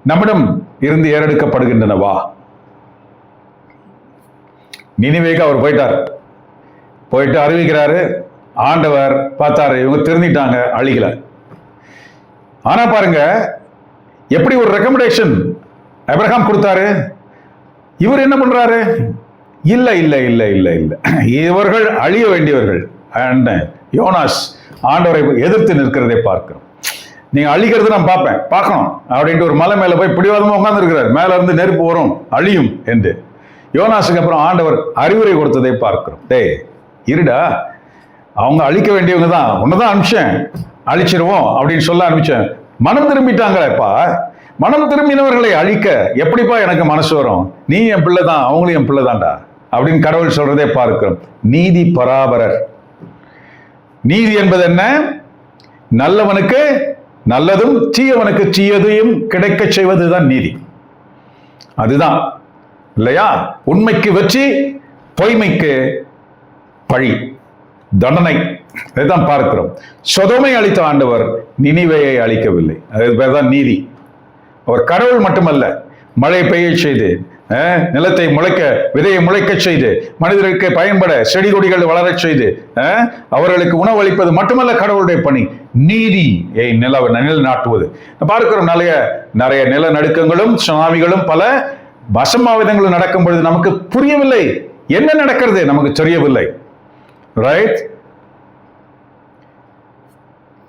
நம்மிடம் இருந்து ஏறெடுக்கப்படுகின்றனவா? நினிவேக்கு அவர் போயிட்டு அறிவிக்கிறாரு. ஆண்டவர் பார்த்தாரு, இவங்க திருந்திட்டாங்க, அழிக்கல. ஆனா பாருங்க, எப்படி ஒரு ரெக்கமெண்டேஷன் ஆபிரகாம் கொடுத்தாரு. இவர் என்ன பண்றாரு? இல்ல இல்ல இல்ல இல்ல இல்ல, இவர்கள் அழிய வேண்டியவர்கள். யோனாஸ் ஆண்டவரை எதிர்த்து நிற்கிறதை பார்க்கிறோம். நீங்க அழிக்கிறது நான் பார்க்கணும் அப்படின்ட்டு ஒரு மலை மேல போய் பிடிவாதமா உட்கார்ந்து இருக்கிறார். மேல இருந்து நெருப்பு வரும், அழியும் என்று. யோனாஸுக்கு அப்புறம் ஆண்டவர் அறிவுரை கொடுத்ததை பார்க்கிறோம். டேய் இருடா, அவங்க அழிக்க வேண்டியவங்க தான், உன்னதான் அனுப்பிச்சேன், அழிச்சிருவோம் அப்படின்னு சொல்ல அனுப்பிச்சேன். மனம் திரும்பிட்டாங்களேப்பா, மனம் திரும்பினவர்களை அழிக்க எப்படிப்பா எனக்கு மனசு வரும்? நீ என் பிள்ளை தான், அவங்களும் என் பிள்ளை தான்டா அப்படின்னு கடவுள் சொல்றதே பார்க்கிறோம். நீதி பராபரர். நீதி என்பது என்ன? நல்லவனுக்கு நல்லதும் தீயவனுக்கு தீயதையும் கிடைக்க செய்வதுதான் நீதி. அதுதான் இல்லையா? உண்மைக்கு வெற்றி, பொய்மைக்கு பழி, தண்டனை. இதைத்தான் பார்க்கிறோம். சொதோமை அளித்த ஆண்டவர் நினிவேயை அளிக்கவில்லை. அது பேர் தான் நீதி. அவர் கடவுள் மட்டுமல்ல, மழை பெய்ய செய்து, நிலத்தை முளைக்க, விதையை முளைக்க செய்து, மனிதர்களுக்கு பயன்பட செடி கொடிகள் வளரச் செய்து, அவர்களுக்கு உணவளிப்பது மட்டுமல்ல கடவுளுடைய பணி, நீதியை நிலநாட்டுவது. பார்க்கிறோம், நிறைய நிலநடுக்கங்களும் சுனாமிகளும் பல அசம்பாவிதங்களும் நடக்கும் பொழுது நமக்கு புரியவில்லை, என்ன நடக்கிறது நமக்கு தெரியவில்லை. ரைட்?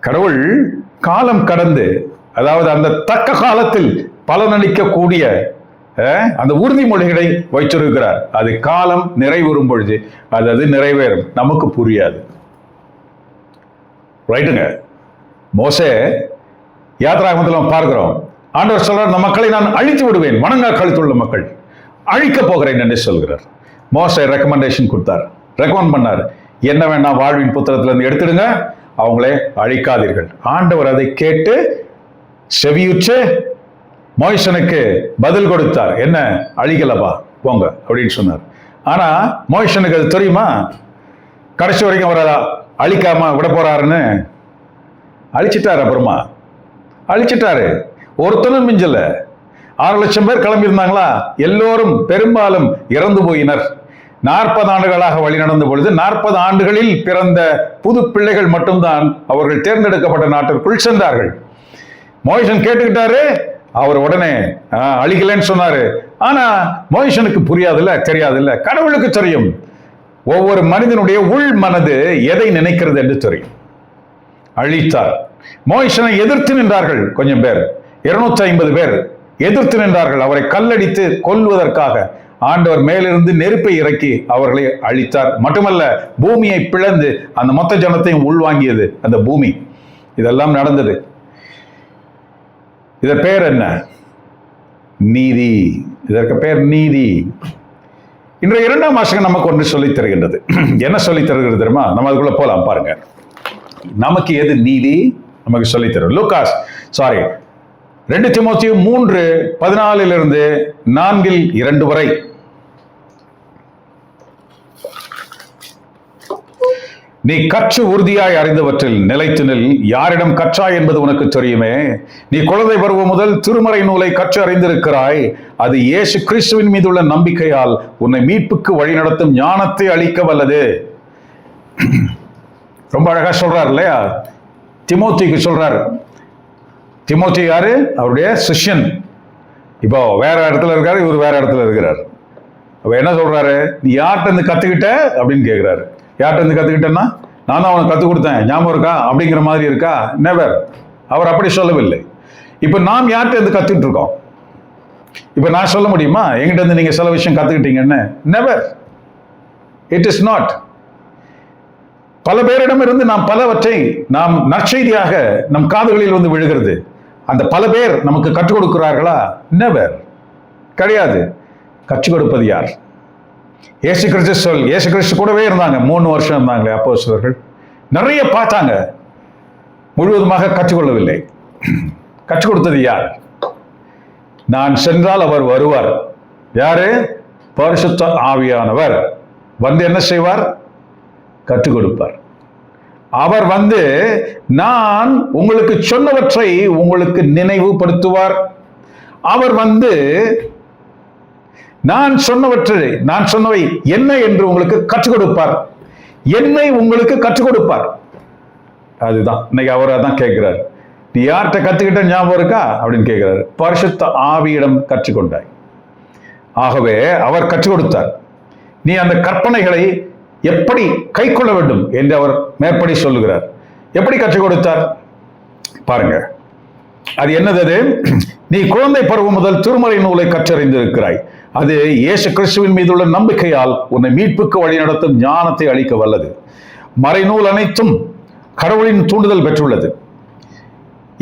கடவுள் காலம் கடந்து, அதாவது அந்த தக்க காலத்தில் பலனளிக்கக்கூடிய அந்த உறுதிமொழிகளை வைத்திருக்கிறார். அது காலம் நிறைவேறும் பொழுது அது நிறைவேறும், நமக்கு புரியாது. ரைட்டுங்க. மோசே யாத்ராகமத்தில் பார்க்கிறோம், ஆண்டவர் சொல்றார், இந்த மக்களை நான் அழித்து விடுவேன், வணங்கா கழுத்துள்ள மக்கள் அழிக்க போகிறேன் என்று சொல்கிறார். மோசே ரெக்கமெண்டேஷன் கொடுத்தார், ரெக்கமெண்ட் பண்ணார், என்ன வேணா வாழ்வின் புத்தகத்திலிருந்து எடுத்துடுங்க, அவங்களே அழிக்காதீர்கள். ஆண்டவர் அதை கேட்டு செவியுற்று மோய்சனுக்கு பதில் கொடுத்தார். என்ன? அழிக்கலப்பா, போங்க அப்படின்னு சொன்னார். ஆனா மோய்சனுக்கு அது தெரியுமா? கடைசி வரைக்கும் அவர் அழிக்காம விட போறாருன்னு அழிச்சிட்டாரு. அப்புறமா அழிச்சிட்டாரு, ஒருத்தனும் மிஞ்சல. 6 லட்சம் பேர் கிளம்பி இருந்தாங்களா? எல்லோரும் பெரும்பாலும் இறந்து போயினர். 40 ஆண்டுகளாக வழி நடந்த பொழுது 40 ஆண்டுகளில் பிறந்த புது பிள்ளைகள் மட்டும்தான் அவர்கள் தேர்ந்தெடுக்கப்பட்ட நாட்டிற்குள் சென்றார்கள். மோய்சன் கேட்டுக்கிட்டாரு, அவர் உடனே அழிக்கலன்னு சொன்னாரு. ஆனா மோய்சனுக்கு புரியாதுல்ல, தெரியாதுல்ல. கடவுளுக்கு தெரியும், ஒவ்வொரு மனிதனுடைய உள் மனது எதை நினைக்கிறது என்று தெரியும். அழித்தார். மோய்சனை எதிர்த்து நின்றார்கள் கொஞ்சம் பேர், 250 பேர் எதிர்த்து நின்றார்கள். அவரை கல்லடித்து கொல்வதற்காக ஆண்டவர் மேலிருந்து நெருப்பை இறக்கி அவர்களை அழித்தார். மட்டுமல்ல, பூமியை பிளந்து அந்த மொத்த ஜனத்தையும் உள்வாங்கியது அந்த பூமி. இதெல்லாம் நடந்தது. இதற்கு பேர் என்ன? நீதி. இதற்கு பேர் நீதி. இன்றைய 2ஆம் வாசகம் நமக்கு ஒன்று சொல்லித் தருகின்றது. என்ன சொல்லித் தருகிறது தெரியுமா? நம்ம அதுக்குள்ள போலாம். பாருங்க, நமக்கு எது நீதி நமக்கு சொல்லித் தரும். 2 தீமோத்தேயு 3:14 4:2 வரை. நீ கற்று உறுதியாய் அறிந்தவற்றில் நிலைத்து நில். யாரிடம் கற்றாய் என்பது உனக்கு தெரியுமே. நீ குழந்தை பருவம் முதல் திருமறை நூலை கற்று அறிந்திருக்கிறாய். அது இயேசு கிறிஸ்துவின் மீது உள்ள நம்பிக்கையால் உன்னை மீட்புக்கு வழிநடத்தும் ஞானத்தை அளிக்க வல்லது. ரொம்ப அழகா சொல்றார் இல்லையா? தீமோத்தேயுக்கு சொல்றார். தீமோத்தேயு யாரு? அவருடைய சிஷ்யன். இப்போ வேற இடத்துல இருக்காரு, இவர் வேற இடத்துல இருக்கிறார். அப்ப என்ன சொல்றாரு? நீ யார்கிட்ட இருந்து கத்துக்கிட்ட அப்படின்னு கேட்கிறாரு. யார்கிட்ட இருந்து கத்துக்கிட்டேன்னா, நான் தான் அவனுக்கு கத்துக் கொடுத்தேன், ஞாபகம் இருக்கா அப்படிங்கிற மாதிரி இருக்கா? நெவர். அவர் அப்படி சொல்லவில்லை. இப்ப நாம் யார்கிட்ட இருந்து கத்துக்கிட்டு இருக்கோம்? இப்ப நான் சொல்ல முடியுமா எங்கிட்ட இருந்து நீங்க சில விஷயம் கத்துக்கிட்டீங்கன்னு? நெவர். It is not. பல பேரிடம் இருந்து நாம் பலவற்றை நாம் நற்செய்தியாக நம் காதுகளில் வந்து விழுகிறது. அந்த பல பேர் நமக்கு கற்றுக் கொடுக்கிறார்களா? நெவர். கிடையாது. கற்றுக் கொடுப்பது யார்? இயேசு கிறிஸ்து கூடவே இருந்தாங்க. 3 வருஷம் இருந்தாங்களே அப்போஸ்தலர்கள். நிறைய பார்த்தாங்க, முழுவதுமாக கற்றுக்கொள்ளவில்லை. கற்றுக் கொடுத்தது யார்? நான் சென்றால் அவர் வருவார். யாரு? பரிசுத்த ஆவியானவர் வந்து என்ன செய்வார்? கற்றுக் கொடுப்பார். அவர் வந்து நான் உங்களுக்கு சொன்னவற்றை உங்களுக்கு நினைவுபடுத்துவார். அவர் வந்து நான் சொன்னவை என்ன என்று உங்களுக்கு கற்றுக் கொடுப்பார். என்னை உங்களுக்கு கற்றுக் கொடுப்பார். அதுதான் இன்னைக்கு அவர் அதான் கேட்கிறார். நீ யார்கிட்ட கத்துக்கிட்ட ஞாபகம் இருக்கா அப்படின்னு கேட்கிறார். பரிசுத்த ஆவியிடம் கற்றுக்கொண்டாய். ஆகவே அவர் கற்றுக் கொடுத்தார். நீ அந்த கற்பனைகளை எப்படி கை கொள்ள வேண்டும் என்று அவர் மேற்படி சொல்லுகிறார். எப்படி கற்றுக் கொடுத்தார் பாருங்க. அது என்னது? நீ குழந்தை பருவம் முதல் திருமறை நூலை கற்றறிந்திருக்கிறாய். அது இயேசு கிறிஸ்துவின் மீது உள்ள நம்பிக்கையால் உன்னை மீட்புக்கு வழிநடத்தும் ஞானத்தை அளிக்க வல்லது. மறைநூல் அனைத்தும் கடவுளின் தூண்டுதல் பெற்றுள்ளது.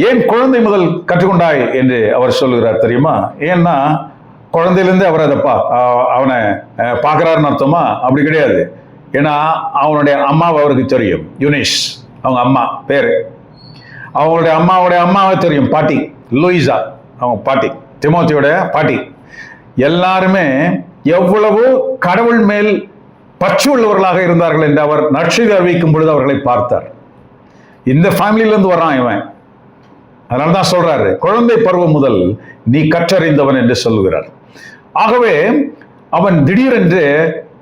ஏன் குழந்தை முதல் கற்றுக்கொண்டாய் என்று அவர் சொல்லுகிறார் தெரியுமா? ஏன்னா குழந்தையிலிருந்து அவர் அவனை பார்க்கிறாருன்னு அர்த்தமா? அப்படி கிடையாது. ஏன்னா அவனுடைய அம்மாவை அவருக்கு தெரியும். யூனிஸ் அவங்க அம்மா பேரு. அவங்களுடைய அம்மாவை தெரியும், பாட்டி லூயிசா, அவங்க பாட்டி, திமோத்தியோட பாட்டி. எல்லாருமே எவ்வளவு கடவுள் மேல் பற்று உள்ளவர்களாக இருந்தார்கள் என்று அவர் நற்செய்தி அறிவிக்கும் பொழுது அவர்களை பார்த்தார். இந்த ஃபேமிலியிலிருந்து வர்றான் இவன். அதனால்தான் சொல்றாரு, குழந்தை பருவம் முதல் நீ கற்றறிந்தவன் என்று சொல்லுகிறார். ஆகவே அவன் திடீரென்று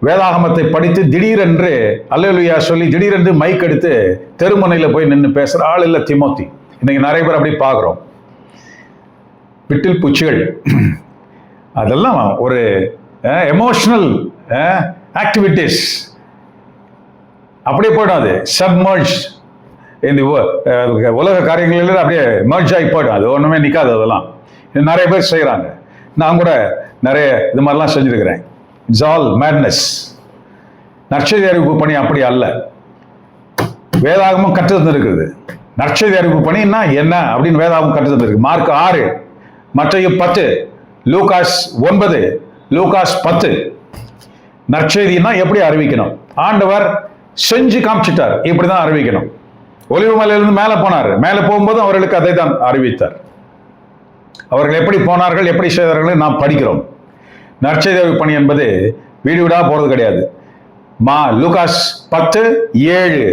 வேதாகமத்தை படித்து திடீரென்று அல்லேலூயா சொல்லி திடீரென்று மைக் எடுத்து தெருமுனையில போய் நின்று பேசுற ஆள் இல்ல திமோத்தி. இன்னைக்கு நிறைய பேர் அப்படி பார்க்கிறோம். விட்டில் பூச்சிகள். அதெல்லாம் ஒரு எமோஷனல் ஆக்டிவிட்டிஸ். அப்படியே போயிடும். சப்மர்ஜ் இந்த உலக காரியங்களில் அப்படியே மர்ஜ் ஆகி போயிடும். அது ஒன்றுமே நிற்காது. அதெல்லாம் நிறைய பேர் செய்கிறாங்க. நான் கூட நிறைய இது மாதிரிலாம் செஞ்சுருக்கிறேன். It's all madness. நற்செய்தி அறிவிப்பு பணி அப்படி அல்ல. வேதாகமும் கற்று தந்திருக்கிறது. நற்செய்தி அறிவிப்பு பணின்னா என்ன அப்படின்னு வேதாகமும் கற்று தந்திருக்கு. மார்க் 6, மத்தேயு 10, லூகாஸ் 9, லூகாஸ் 10. நற்செய்தினா எப்படி அறிவிக்கணும்? ஆண்டவர் செஞ்சு காமிச்சிட்டார். இப்படிதான் அறிவிக்கணும். ஒலிவு மலையிலிருந்து மேலே போனார். மேலே போகும்போது அவர்களுக்கு அதை தான் அறிவித்தார். அவர்கள் எப்படி போனார்கள், எப்படி செய்தார்கள் நாம் படிக்கிறோம். நற்செய்தி அறிவிப்பு பணி என்பது வீடு வீடா போறது கிடையாது. Lucas 10:7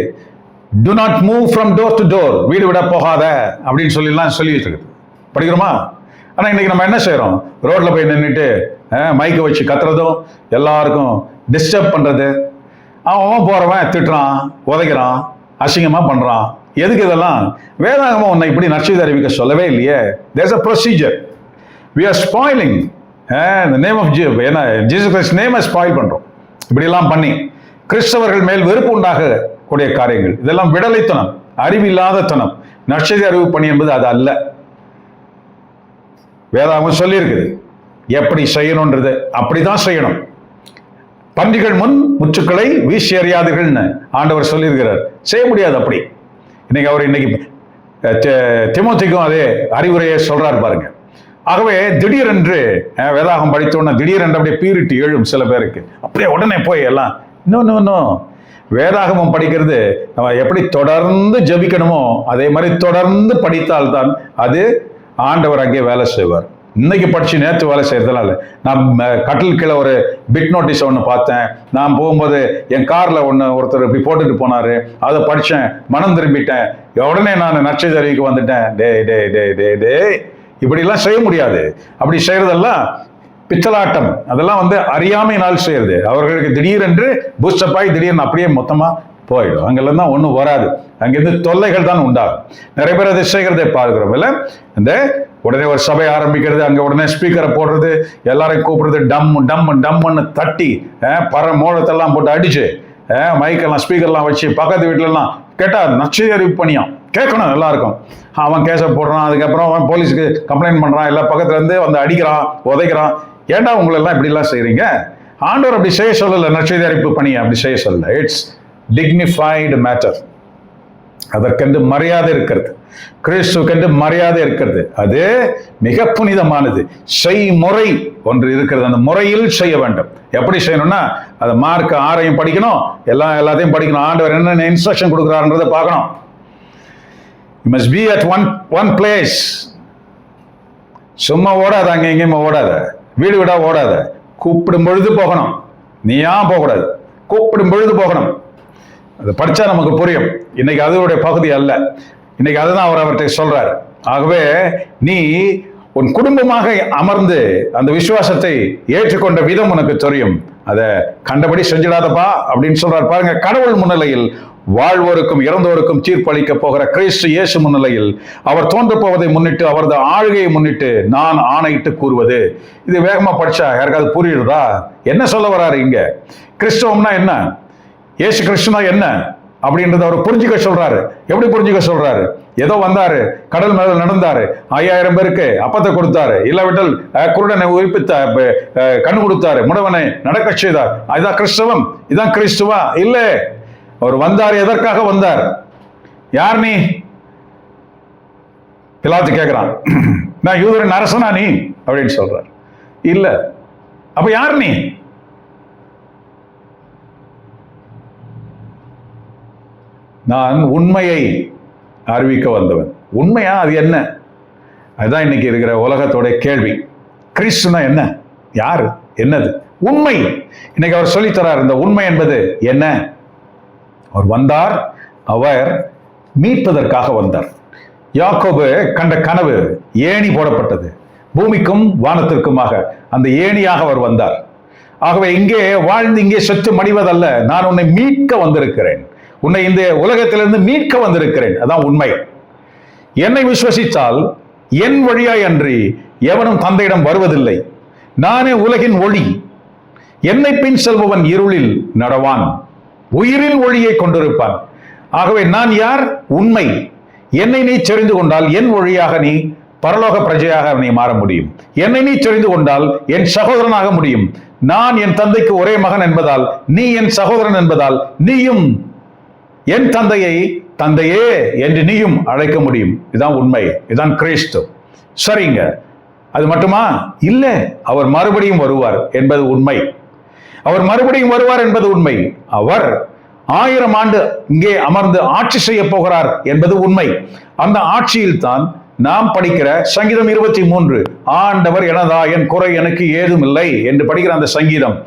do not move from door to door. வீடு விட போகாத அப்படின்னு சொல்லி வச்சிருக்கு. படிக்கிறோமா? ஆனா இன்னைக்கு நம்ம என்ன செய்யறோம்? ரோட்ல போய் நின்றுட்டு மைக்கை வச்சு கத்துறதும், எல்லாருக்கும் டிஸ்டர்ப் பண்றது. அவன் போறவன் திட்டுறான், உதைக்கிறான், அசிங்கமா பண்றான். எதுக்கு இதெல்லாம்? வேதாகமம் உன்னை இப்படி நற்செய்தி அறிவிக்க சொல்லவே இல்லையே. there's a procedure. we are spoiling the name of Jesus Christ name spoil பண்றோம். இப்படி எல்லாம் பண்ணி கிறிஸ்தவர்கள் மேல் வெறுப்பு உண்டாக கூடிய காரியங்கள். இதெல்லாம் விடலைத்தனம், அறிவில்லாத தனம். நற்செய்தி அறிவிப்பு பணி என்பது அது அல்ல. வேதாகமம் சொல்லி இருக்குது எப்படி செய்யணும்ன்றது. அப்படிதான் செய்யணும். பன்றிகள் முன் முற்றுக்களை வீசி அறியாதீர்கள்னு ஆண்டவர் சொல்லியிருக்கிறார். செய்ய முடியாது அப்படி. இன்னைக்கு திமோத்திக்கும் அதே அறிவுரையை சொல்றாரு பாருங்க. ஆகவே திடீரென்று வேதாகம் படித்தோன்னா திடீரென்று அப்படியே பீரிட்டு எழும் சில பேருக்கு. அப்படியே உடனே போய் எல்லாம் இன்னும் வேதாகமம் படிக்கிறது நம்ம எப்படி தொடர்ந்து ஜபிக்கணுமோ அதே மாதிரி தொடர்ந்து படித்தால்தான் அது ஆண்டவர் அங்கே வேலை செய்வார். இன்னைக்கு படிச்சு நேற்று வேலை செய்யறதுனால நான் கட்டில் கீழே ஒரு பிட் நோட்டீஸ் ஒன்று பார்த்தேன். நான் போகும்போது என் கார்ல ஒருத்தர் இப்படி போட்டுட்டு போனாரு. அதை படிச்சேன், மனம் திரும்பிட்டேன். உடனே நான் நற்செய்தி அறிவிக்க வந்துட்டேன். டே இப்படிலாம் செய்ய முடியாது. அப்படி செய்யறதெல்லாம் பித்தலாட்டம். அதெல்லாம் அறியாமையினால் செய்யறது. அவர்களுக்கு திடீரென்று பூஸ்டப் ஆகி திடீர்னு அப்படியே மொத்தமா போயிடும். அங்கெல்லாம் தான் ஒன்றும் வராது. அங்கிருந்து தொல்லைகள் தான் உண்டாகும். நிறைய பேர் அதை செய்கிறதை பார்க்கிறோம் இல்ல. இந்த உடனே ஒரு சபை ஆரம்பிக்கிறது, அங்க உடனே ஸ்பீக்கரை போடுறது, எல்லாரையும் கூப்பிடுறது, டம்னு தட்டி மோளத்தெல்லாம் போட்டு அடிச்சு மைக்கெல்லாம் ஸ்பீக்கர்லாம் வச்சு பக்கத்து வீட்டுலலாம் கேட்டா நற்செய்தி அறிவிப்பு பணியாம் கேட்கணும் எல்லாருக்கும். அவன் கேஸை போடுறான், அதுக்கப்புறம் அவன் போலீஸுக்கு கம்ப்ளைண்ட் பண்றான், எல்லா பக்கத்துல இருந்து அடிக்கிறான், உதைக்கிறான். ஏன்டா உங்களெல்லாம் இப்படிலாம் செய்றீங்க? ஆண்டவர் அப்படி செய்ய சொல்லல. நற்செய்தி அறிவிப்பு பணியை அப்படி செய்ய சொல்லல. It's dignified matter. அதற்கென்று மரியாதை இருக்கிறது. கிறிஸ்துக்கென்று மரியாதை இருக்கிறது. அது மிக புனிதமானது. செய்முறை ஒன்று இருக்கிறது. அந்த முறையில் செய்ய வேண்டும். எப்படி செய்யணும்னா அது மார்க் 6 படிக்கணும், எல்லாத்தையும் படிக்கணும். ஆண்டவர் என்னென்ன இன்ஸ்ட்ரக்ஷன் கொடுக்குறாருன்றதை பார்க்கணும். You must be at one place. சும்மா ஓடாத, அங்க எங்கேயுமே ஓடாத, வீடு விடா ஓடாத. கூப்பிடும் பொழுது போகணும். நீயா போகக்கூடாது, கூப்பிடும் பொழுது போகணும். அதை படிச்சா நமக்கு புரியும். இன்னைக்கு அதனுடைய பகுதி அல்ல. இன்னைக்கு அதுதான் அவர் அவர்கிட்ட சொல்றாரு. ஆகவே நீ உன் குடும்பமாக அமர்ந்து அந்த விசுவாசத்தை ஏற்றுக்கொண்ட விதம் உனக்கு தெரியும். அதை கண்டபடி செஞ்சிடாதப்பா அப்படின்னு சொல்றாரு. பாருங்க, கடவுள் முன்னிலையில் வாழ்வோருக்கும் இறந்தோருக்கும் தீர்ப்பளிக்க போகிற கிறிஸ்து இயேசு முன்னிலையில் அவர் தோன்ற போவதை முன்னிட்டு, அவரது ஆளுகையை முன்னிட்டு நான் ஆணையிட்டு கூறுவது. இது வேகமா படிச்சா யாருக்காவது புரியுறதா? என்ன சொல்ல வராரு இங்க? கிறிஸ்தவம்னா என்ன, இயேசு கிறிஸ்துனா என்ன அப்படின்றத அவர் புரிஞ்சுக்க சொல்றாரு. எப்படி புரிஞ்சுக்க சொல்றாரு? ஏதோ வந்தாரு, கடல் மேல நடந்தாரு, 5000 பேருக்கு அப்பத்தை கொடுத்தாரு, இல்லாவிட்டால் குருடனை உயிர்ப்பித்த கண்ணு கொடுத்தாரு, முடவனை நடக்க செய்தார். அதுதான் கிறிஸ்தவம்? இதான் கிறிஸ்துவா? இல்ல. அவர் வந்தார். எதற்காக வந்தார்? யார் நீ? பிலாத்து கேட்கிறான், நான் யூதரின் அரசனா நீ அப்படின்னு சொல்றார். இல்ல. அப்ப யார் நீ? நான் உண்மையை அறிவிக்க வந்தவன். உண்மையா? அது என்ன? அதுதான் இன்னைக்கு இருக்கிற உலகத்தோட கேள்வி. கிறிஸ்துனா என்ன? யாரு? என்னது உண்மை? இன்னைக்கு அவர் சொல்லித்தரார். இந்த உண்மை என்பது என்ன? அவர் வந்தார், அவர் மீட்பதற்காக வந்தார். யாக்கோபு கண்ட கனவு ஏணி போடப்பட்டது, பூமிக்கும் வானத்திற்குமாக. அந்த ஏணியாக அவர் வந்தார். ஆகவே இங்கே வாழ்ந்து இங்கே செத்து மடிவதல்ல, நான் உன்னை மீட்க வந்திருக்கிறேன், உன்னை இந்த உலகத்திலிருந்து மீட்க வந்திருக்கிறேன். அதான் உண்மை. என்னை விசுவசித்தால் என் வழியாய் அன்றி எவனும் தந்தையிடம் வருவதில்லை. நானே உலகின் ஒளி. என்னை பின் செல்பவன் இருளில் நடவான், உயிரின் ஒளியை கொண்டிருப்பான். ஆகவே நான் யார்? உண்மை. என்னை நீ தெரிந்து கொண்டால் என் வழியாக நீ பரலோக பிரஜையாக நீ மாற முடியும். என்னை நீ தெரிந்து கொண்டால் என் சகோதரனாக முடியும். நான் என் தந்தைக்கு ஒரே மகன் என்பதால் நீ என் சகோதரன் என்பதால் நீயும் என் தந்தையை தந்தையே என்று நீயும் அழைக்க முடியும். இதுதான் உண்மை. இதுதான் கிறிஸ்து. சரிங்க, அது மட்டுமா? இல்ல, அவர் மறுபடியும் வருவார் என்பது உண்மை. அவர் மறுபடியும் வருவார் என்பது உண்மை. அவர் 1000 ஆண்டு இங்கே அமர்ந்து ஆட்சி செய்ய போகிறார் என்பது உண்மை. அந்த ஆட்சியில் தான் நாம் படிக்கிற சங்கீதம் 23, ஆண்டவர் எனதாயன், குறை எனக்கு ஏதும் இல்லை என்று படிக்கிற அந்த சங்கீதம்,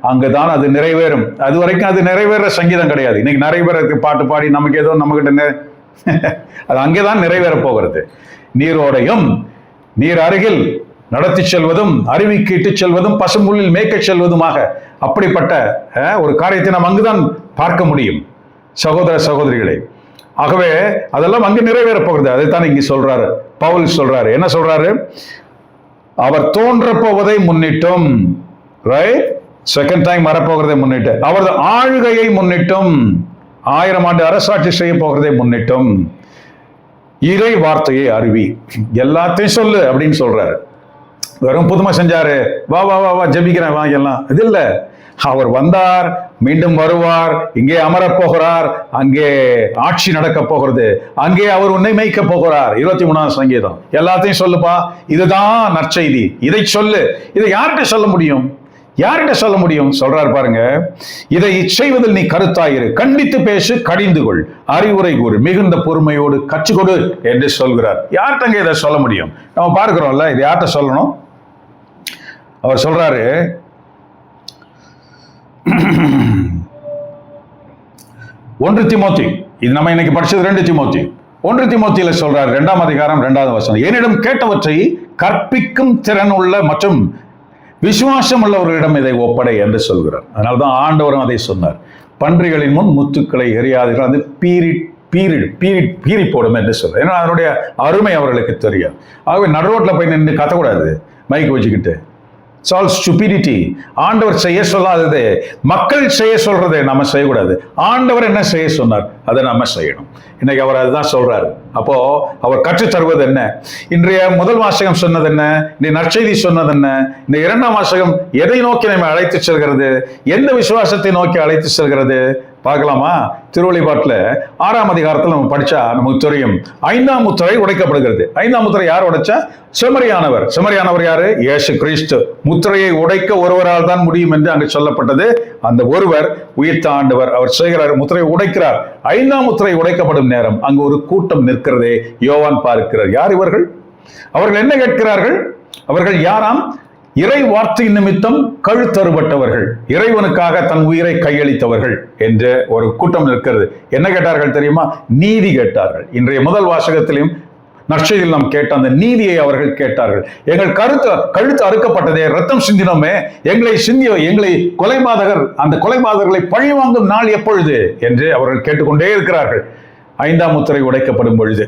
அங்குதான் அது நிறைவேறும். அது வரைக்கும் அது நிறைவேற சங்கீதம் கிடையாது. இன்னைக்கு நிறைய பேருக்கு பாட்டு பாடி நமக்கு ஏதோ நம்மகிட்ட அது அங்கேதான் நிறைவேற போகிறது. நீரோடையும் நீர் அருகில் நடத்தி செல்வதும் அருவிக்கு இட்டு செல்வதும் பசும்புல்லில் மேய்க்க செல்வதுமாக அப்படிப்பட்ட ஒரு காரியத்தை நாம் அங்குதான் பார்க்க முடியும் சகோதர சகோதரிகளை. ஆகவே அதெல்லாம் அங்கு நிறைவேற போகிறது. அதைத்தான் இங்க சொல்றாரு, பவுல் சொல்றாரு. என்ன சொல்றாரு? அவர் தோன்ற போவதை முன்னிட்டும், ரைட், செகண்ட் டைம் வரப்போகிறதை முன்னிட்டு, அவரது ஆளுகையை முன்னிட்டும், 1000 ஆண்டு அரசாட்சி செய்ய போகிறதை முன்னிட்டும் இறை வார்த்தையை அறிவி, எல்லாத்தையும் சொல்லு அப்படின்னு சொல்றாரு. வெறும் புதுமை செஞ்சாரு, வா வா வா வா ஜெபிக்கிறேன் வா எல்லாம் இது இல்ல. அவர் வந்தார், மீண்டும் வருவார், இங்கே அமரப் போகிறார், அங்கே ஆட்சி நடக்க போகிறது, அங்கே அவர் உன்னை மேய்க்க போகிறார். 23ஆம் சங்கீதம். எல்லாத்தையும் சொல்லுப்பா, இதுதான் நற்செய்தி, இதை சொல்லு. இதை யார்கிட்ட சொல்ல முடியும்? யார்கிட்ட சொல்ல முடியும்? சொல்றாரு பாருங்க, இதை செய்வதில் நீ கருத்தாயிரு, கண்டித்து பேசு, கடிந்து கொள், அறிவுரை கூறு, மிகுந்த பொறுமையோடு கற்றுக்கொடு என்று சொல்கிறார். யார்கிட்ட இதை சொல்ல முடியும்? நம்ம பார்க்கிறோம்ல, இது யார்கிட்ட சொல்லணும்? அவர் சொல்றாரு, 1 தீமோத்தி, இது நம்ம இன்னைக்கு படிச்சது 2 தீமோத்தி. 1 தீமோத்தியில சொல்றாரு, 2ஆம் அதிகாரம் 2வது வசனம், என்னிடம் கேட்டவற்றை கற்பிக்கும் திறன் உள்ள மற்றும் விசுவாசம் உள்ளவர்களிடம் இதை ஒப்படை என்று சொல்கிறார். அதனால்தான் ஆண்டவரும் அதை சொன்னார், பன்றிகளின் முன் முத்துக்களை எறியாதீர்கள், அது பீறி போடும் என்று சொல்றார். ஏன்னா அதனுடைய அருமை அவர்களுக்கு தெரியும். ஆகவே நடுரோட்ல போய் நின்று கத்தக்கூடாது மைக் வச்சுக்கிட்டு. It's all stupidity. ஆண்டவர் செய்ய சொல்லாதது மக்கள் செய்ய சொல்றதை நம்ம செய்யக்கூடாது. ஆண்டவர் என்ன செய்ய சொன்னார் அதை நம்ம செய்யணும். இன்னைக்கு அவர் அதுதான் சொல்றாரு. அப்போ அவர் கற்றுத் தருவது என்ன? இன்றைய முதல் வாசகம் சொன்னது என்ன? இந்த நற்செய்தி சொன்னது என்ன? இந்த 2ஆம் வாசகம் எதை நோக்கி நம்ம அழைத்து செல்கிறது? எந்த விசுவாசத்தை நோக்கி அழைத்து செல்கிறது? பார்க்கலாமா? திருவெளிப்பாட்டுல 6ஆம் அதிகாரத்தில் நம்ம படிச்சா நமக்கு தெரியும். 5ஆம் முத்திரை உடைக்கப்படுகிறது. 5ஆம் முத்திரை யார் உடைச்சா? செம்மறியானவர். செம்மறியானவர் யாரு? இயேசு கிறிஸ்து. முத்திரையை உடைக்க ஒருவரால் தான் முடியும் என்று அங்கு சொல்லப்பட்டது. அந்த ஒருவர் உயிர்த்த ஆண்டவர். அவர் செய்கிறார், முத்திரையை உடைக்கிறார். 5ஆம் முத்திரை உடைக்கப்படும் நேரம் அங்கு ஒரு கூட்டம் நிற்கிறதே யோவான் பார்க்கிறார். யார் இவர்கள்? அவர்கள் என்ன கேட்கிறார்கள்? அவர்கள் யாராம்? இறை வார்த்தை நிமித்தம் கழுத்தறுபட்டவர்கள், இறைவனுக்காக தன் உயிரை கையளித்தவர்கள் என்ற ஒரு கூட்டம் இருக்கிறது. என்ன கேட்டார்கள் தெரியுமா? நீதி கேட்டார்கள். இன்றைய முதல் வாசகத்திலும் நற்செய்தியில் நாம் கேட்ட அந்த நீதியை அவர்கள் கேட்டார்கள். எங்கள் கழுத்து அறுக்கப்பட்டதே, ரத்தம் சிந்தினோமே, எங்களை கொலைபாதகர், அந்த கொலைபாதகர்களை பழிவாங்கும் நாள் எப்பொழுது என்று அவர்கள் கேட்டுக்கொண்டே இருக்கிறார்கள். 5ஆம் முத்திரை உடைக்கப்படும் பொழுது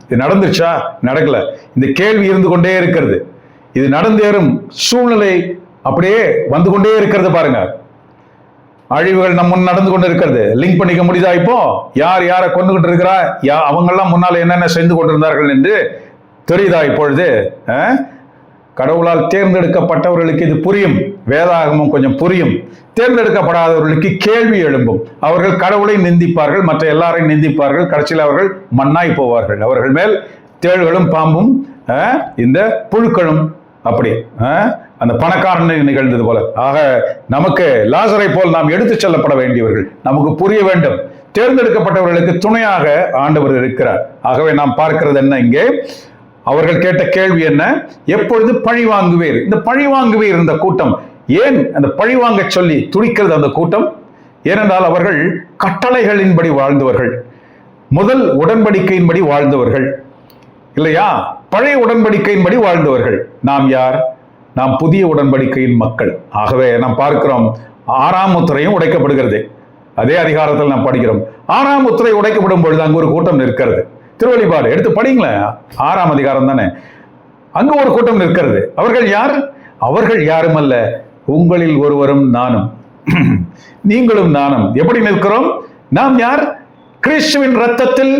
இது நடந்துச்சா? நடக்கல. இந்த கேள்வி இருந்து கொண்டே இருக்கிறது. இது நடந்தேறும் சூழ்நிலை அப்படியே வந்து கொண்டே இருக்கிறது. பாருங்க, அழிவுகள் நம்ம நடந்து கொண்டு இருக்கிறது. லிங்க் பண்ணிக்க முடியுதா? இப்போ யார் யாரை கொண்டுகிட்டு இருக்கிறா, அவங்கெல்லாம் முன்னால் என்னென்ன செய்து கொண்டிருந்தார்கள் என்று தெரியுதா? இப்பொழுது கடவுளால் தேர்ந்தெடுக்கப்பட்டவர்களுக்கு இது புரியும், வேதாகமும் கொஞ்சம் புரியும். தேர்ந்தெடுக்கப்படாதவர்களுக்கு கேள்வி எழும்பும். அவர்கள் கடவுளை நிந்திப்பார்கள், மற்ற எல்லாரையும் நிந்திப்பார்கள். கடைசியில் அவர்கள் மண்ணாய் போவார்கள். அவர்கள் மேல் தேள்களும் பாம்பும் இந்த புழுக்களும் அப்படி அந்த பணக்காரனை நிகழ்ந்தது போல. ஆக நமக்கு லாசரை போல் நாம் எடுத்து செல்லப்பட வேண்டியவர்கள். நமக்கு புரிய வேண்டும், தேர்ந்தெடுக்கப்பட்டவர்களுக்கு துணையாக ஆண்டவர் இருக்கிறார். ஆகவே நாம் பார்க்கிறது என்ன? இங்கே அவர்கள் கேட்ட கேள்வி என்ன? எப்பொழுது பழி வாங்குவீர்? இந்த பழி வாங்குவீர் இந்த கூட்டம் ஏன் அந்த பழி வாங்க சொல்லி துடிக்கிறது அந்த கூட்டம்? ஏனென்றால் அவர்கள் கட்டளைகளின்படி வாழ்ந்தவர்கள், முதல் உடன்படிக்கையின்படி வாழ்ந்தவர்கள் இல்லையா? பழைய உடன்படிக்கையின்படி வாழ்ந்தவர்கள். நாம் யார்? நாம் புதிய உடன்படிக்கையின் மக்கள். ஆகவே நாம் பார்க்கிறோம், 6ஆம் முத்திரையும் உடைக்கப்படுகிறது. அதே அதிகாரத்தில் நாம் படிக்கிறோம். 6ஆம் முத்திரை உடைக்கப்படும் பொழுது அங்கு ஒரு கூட்டம் நிற்கிறது. திருவெளிப்பாடு எடுத்து படிங்களேன், 6ஆம் அதிகாரம் தானே. அங்கு ஒரு கூட்டம் நிற்கிறது. அவர்கள் யார்? அவர்கள் யாரும் அல்ல, உங்களில் ஒருவரும் நானும், நீங்களும் நானும். எப்படி நிற்கிறோம்? நாம் யார்? கிறிஸ்துவின் இரத்தத்தில்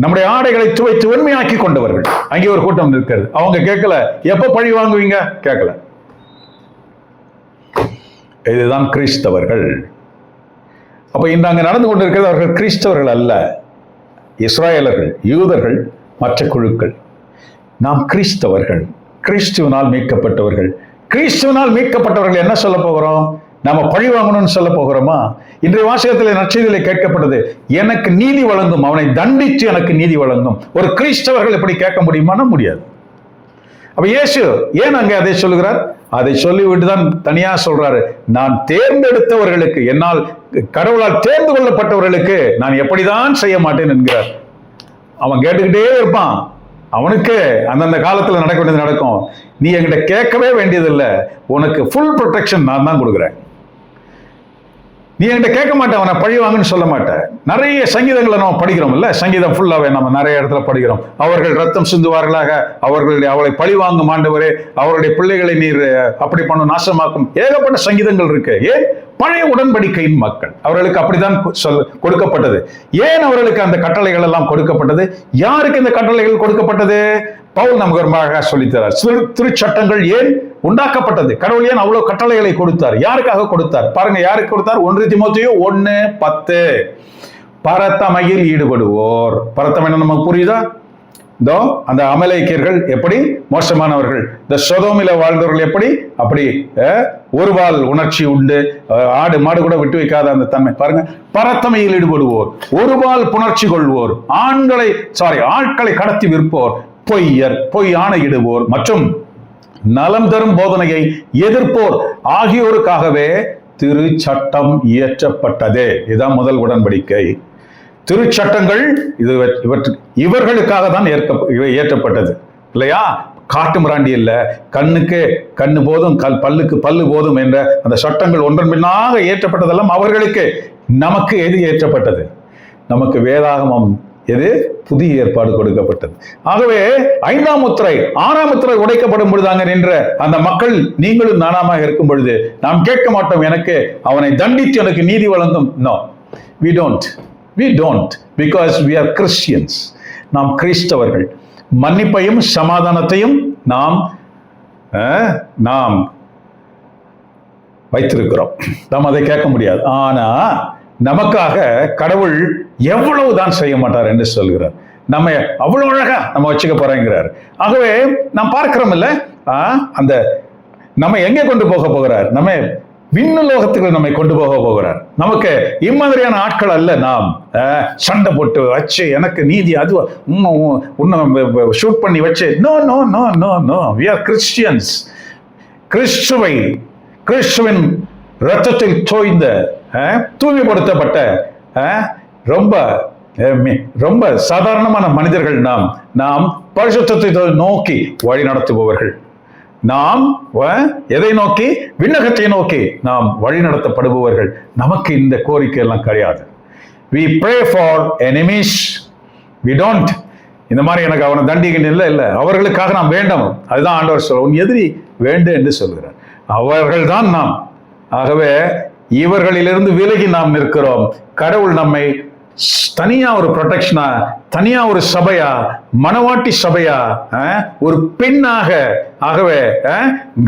நம்முடைய ஆடைகளை துவைத்து வெண்மையாக்கி கொண்டவர்கள். அங்கே ஒரு கூட்டம் இருக்கிறது. அவங்க கேட்கல, எப்ப பழி வாங்குவீங்க? கேட்கல. இதுதான் கிறிஸ்தவர்கள். அப்ப இன்று அங்கு நடந்து கொண்டிருக்கிறது அவர்கள் கிறிஸ்தவர்கள் அல்ல, இஸ்ராயலர்கள், யூதர்கள், மற்ற குழுக்கள். நாம் கிறிஸ்தவர்கள், கிறிஸ்துவனால் மீட்கப்பட்டவர்கள். கிறிஸ்துவனால் மீட்கப்பட்டவர்கள் என்ன சொல்ல போகிறோம்? நாம பழி வாங்கணும்னு சொல்ல போகிறோமா? இன்றைய வாசகத்தில் நற்செய்தியிலே கேட்கப்பட்டது, எனக்கு நீதி வழங்கும், அவனை தண்டித்து எனக்கு நீதி வழங்கும். ஒரு கிறிஸ்தவர்கள் எப்படி கேட்க முடியுமானா? முடியாது. அப்ப இயேசு ஏன் அங்கே அதை சொல்லுகிறார்? அதை சொல்லிவிட்டு தான் தனியா சொல்றாரு, நான் தேர்ந்தெடுத்தவர்களுக்கு, என்னால் கடவுளால் தேர்ந்து கொள்ளப்பட்டவர்களுக்கு நான் எப்படிதான் செய்ய மாட்டேன் என்கிறார். அவன் கேட்டுக்கிட்டே இருப்பான். அவனுக்கு அந்தந்த காலத்தில் நடக்க வேண்டியது நடக்கும். நீ என்கிட்ட கேட்கவே வேண்டியதில்லை, உனக்கு ஃபுல் ப்ரொடெக்ஷன் நான் தான் கொடுக்குறேன். நீ என்கிட்ட கேட்க மாட்டேன், அவனை பழி வாங்கன்னு சொல்ல மாட்டேன். நிறைய சங்கீதங்களை நம்ம படிக்கிறோம் இல்ல, சங்கீதம் ஃபுல்லாவே நம்ம நிறைய இடத்துல படிக்கிறோம். அவர்கள் ரத்தம் சிந்துவார்களாக, அவளை பழி வாங்கும் ஆண்டவரே, அவருடைய பிள்ளைகளை நீர் அப்படி பண்ணும், நாசமாக்கும். ஏகப்பட்ட சங்கீதங்கள் இருக்கு. ஏன்? பழைய உடன்படிக்கையின் மக்கள், அவர்களுக்கு அப்படித்தான் கொடுக்கப்பட்டது. ஏன் அவர்களுக்கு அந்த கட்டளைகள் எல்லாம் கொடுக்கப்பட்டது? யாருக்கு இந்த கட்டளைகள் கொடுக்கப்பட்டது? பவுல் நமக்கு ரொம்ப சொல்லித்தரார். திருச்சட்டங்கள் ஏன் உண்டாக்கப்பட்டது? கடவுள் ஏன் அவ்வளவு கட்டளைகளை கொடுத்தார்? யாருக்காக கொடுத்தார்? பாருங்க, யாருக்கு கொடுத்தார்? 1 தீமோத்தேயு 1:10. பரத்தமையில் ஈடுபடுவோர். பரத்தம் என்ன நமக்கு புரியுதா? இதோ அந்த அமலேக்கியர்கள் எப்படி மோசமானவர்கள், இந்த சொதோமில வாழ்ந்தவர்கள் எப்படி அப்படி ஒருவால் உணர்ச்சி உண்டு, ஆடு மாடு கூட விட்டு வைக்காத அந்த தன்மை. பாருங்க, பரத்தமையில் ஈடுபடுவோர், ஒருவால் புணர்ச்சி கொள்வோர், ஆட்களை கடத்தி விற்போர், பொய்யர், பொய் ஆணையிடுவோர் மற்றும் நலம் தரும் போதனையை எதிர்ப்போர் ஆகியோருக்காகவே திருச்சட்டம் இயற்றப்பட்டதே. இதுதான் முதல் உடன்படிக்கை. திருச்சட்டங்கள் இவர்களுக்காக தான் இயற்றப்பட்டது இல்லையா? காட்டு மிராண்டி இல்ல, கண்ணுக்கு கண்ணு போதும், பல்லுக்கு பல்லு போதும் என்ற அந்த சட்டங்கள் ஒன்றன் பின்னாக ஏற்றப்பட்டதெல்லாம் அவர்களுக்கு. நமக்கு எது ஏற்றப்பட்டது? நமக்கு வேதாகமம் எது? புதிய ஏற்பாடு கொடுக்கப்பட்டது. ஆகவே 5ஆம் முத்திரை 6ஆம் முத்திரை உடைக்கப்படும் பொழுது அங்க நின்ற அந்த மக்கள் நீங்களும் நானாமாக இருக்கும் பொழுது நாம் கேட்க மாட்டோம், எனக்கு அவனை தண்டித்து எனக்கு நீதி வழங்கும். No, we don't, because we are Christians. நாம் கிறிஸ்தவர்கள். மன்னிப்பையும் சமாதானத்தையும் நாம் வைத்திருக்கிறோம். நாம் அதை கேட்க முடியாது. ஆனா நமக்காக கடவுள் எவ்வளவுதான் செய்ய மாட்டார் என்று சொல்கிறார். நம்ம அவ்வளவு அழகா நம்ம வச்சுக்க போறேங்கிறார். ஆகவே நாம் பார்க்கிறோம் இல்ல, அந்த நம்ம எங்கே கொண்டு போக போகிறார்? நம்ம விண்ணுலோகத்துக்கு நம்மை கொண்டு போக போகிறார். நமக்கு இம்மாதிரியான ஆட்கள் அல்ல. நாம் சண்டை போட்டு வச்சு எனக்கு நீதி அது உன்னை ஷூட் பண்ணி வச்சு, no no no no no, we are Christians. கிறிஸ்துவின் இரத்தத்தில் தோய்ந்த தூய்மைப்படுத்தப்பட்ட ரொம்ப ரொம்ப சாதாரணமான மனிதர்கள் நாம் பரிசுத்தத்தை நோக்கி வழி நடத்துபவர்கள். நாம் எதை நோக்கி? விண்ணகத்தை நோக்கி நாம் வழி நடத்தப்படுபவர்கள். நமக்கு இந்த கோரிக்கை எல்லாம் கிடையாது. We pray for enemies. We don't. இந்த மாதிரி எனக்கு அவனை தண்டிக்கணும் இல்லை, அவர்களுக்காக நாம் வேண்டும். அதுதான் ஆண்டவர் சொல்ல, உன் எதிரி வேண்டு என்று சொல்கிறார். அவர்கள் தான் நாம். ஆகவே இவர்களிலிருந்து விலகி நாம் நிற்கிறோம். கடவுள் நம்மை தனியா ஒரு ப்ரொடெக்ஷனா, தனியா ஒரு சபையா, மனவாட்டி சபையா, ஒரு பெண்ணாக, ஆகவே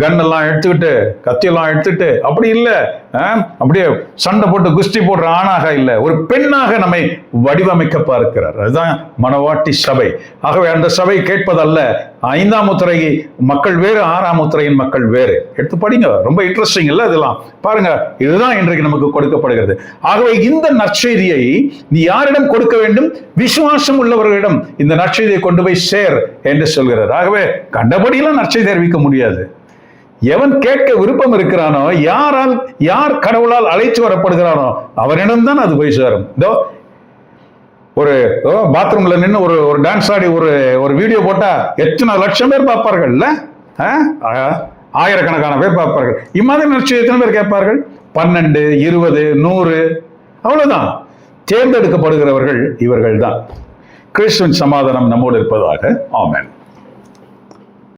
கன்னெல்லாம் எடுத்துக்கிட்டு கத்தியெல்லாம் எடுத்துக்கிட்டு அப்படி இல்லை, அப்படியே சண்டை போட்டு குஸ்தி போடுற ஆணாக இல்லை, ஒரு பெண்ணாக நம்மை வடிவமைக்க பார்க்கிறார். அதுதான் மனவாட்டி சபை. ஆகவே அந்த சபை கேட்பதல்ல 5ஆம் முத்திரை மக்கள் வேறு, 6ஆம் முத்திரையின் மக்கள் வேறு. எடுத்து படிங்க, ரொம்ப இன்ட்ரெஸ்டிங் இல்லை இதெல்லாம். பாருங்க, இதுதான் இன்றைக்கு நமக்கு கொடுக்கப்படுகிறது. ஆகவே இந்த நற்செய்தியை நீ யாரிடம் கொடுக்க வேண்டும்? விசுவாசம் உள்ளவர்களிடம் இந்த நற்செய்தியை கொண்டு போய் சேர் என்று சொல்கிறார். ஆகவே கண்டபடியெல்லாம் நற்செய்தி அறிவிக்க முடியாது. எவன் கேட்க விருப்பம் இருக்கிறானோ, யார் கடவுளால் அழைத்து வரப்படுகிறானோ அவனிடம்தான் அது போய் சேரும். இதோ ஒரு பாத்ரூம்ல நின்று ஒரு டான்ஸ் ஆடி ஒரு வீடியோ போட்டா எத்தனை லட்சம் பேர் பார்ப்பார்கள், ஆயிரக்கணக்கான பேர் பார்ப்பார்கள். இம்மாதிரி நற்செய்தி எத்தனை பேர் கேட்பார்கள்? 12, 20, 100, அவ்வளவுதான். தேர்ந்தெடுக்கப்படுகிறவர்கள் இவர்கள் தான். கிறிஸ்துவின் சமாதானம் நம்மோடு இருப்பதாக. ஆமென்.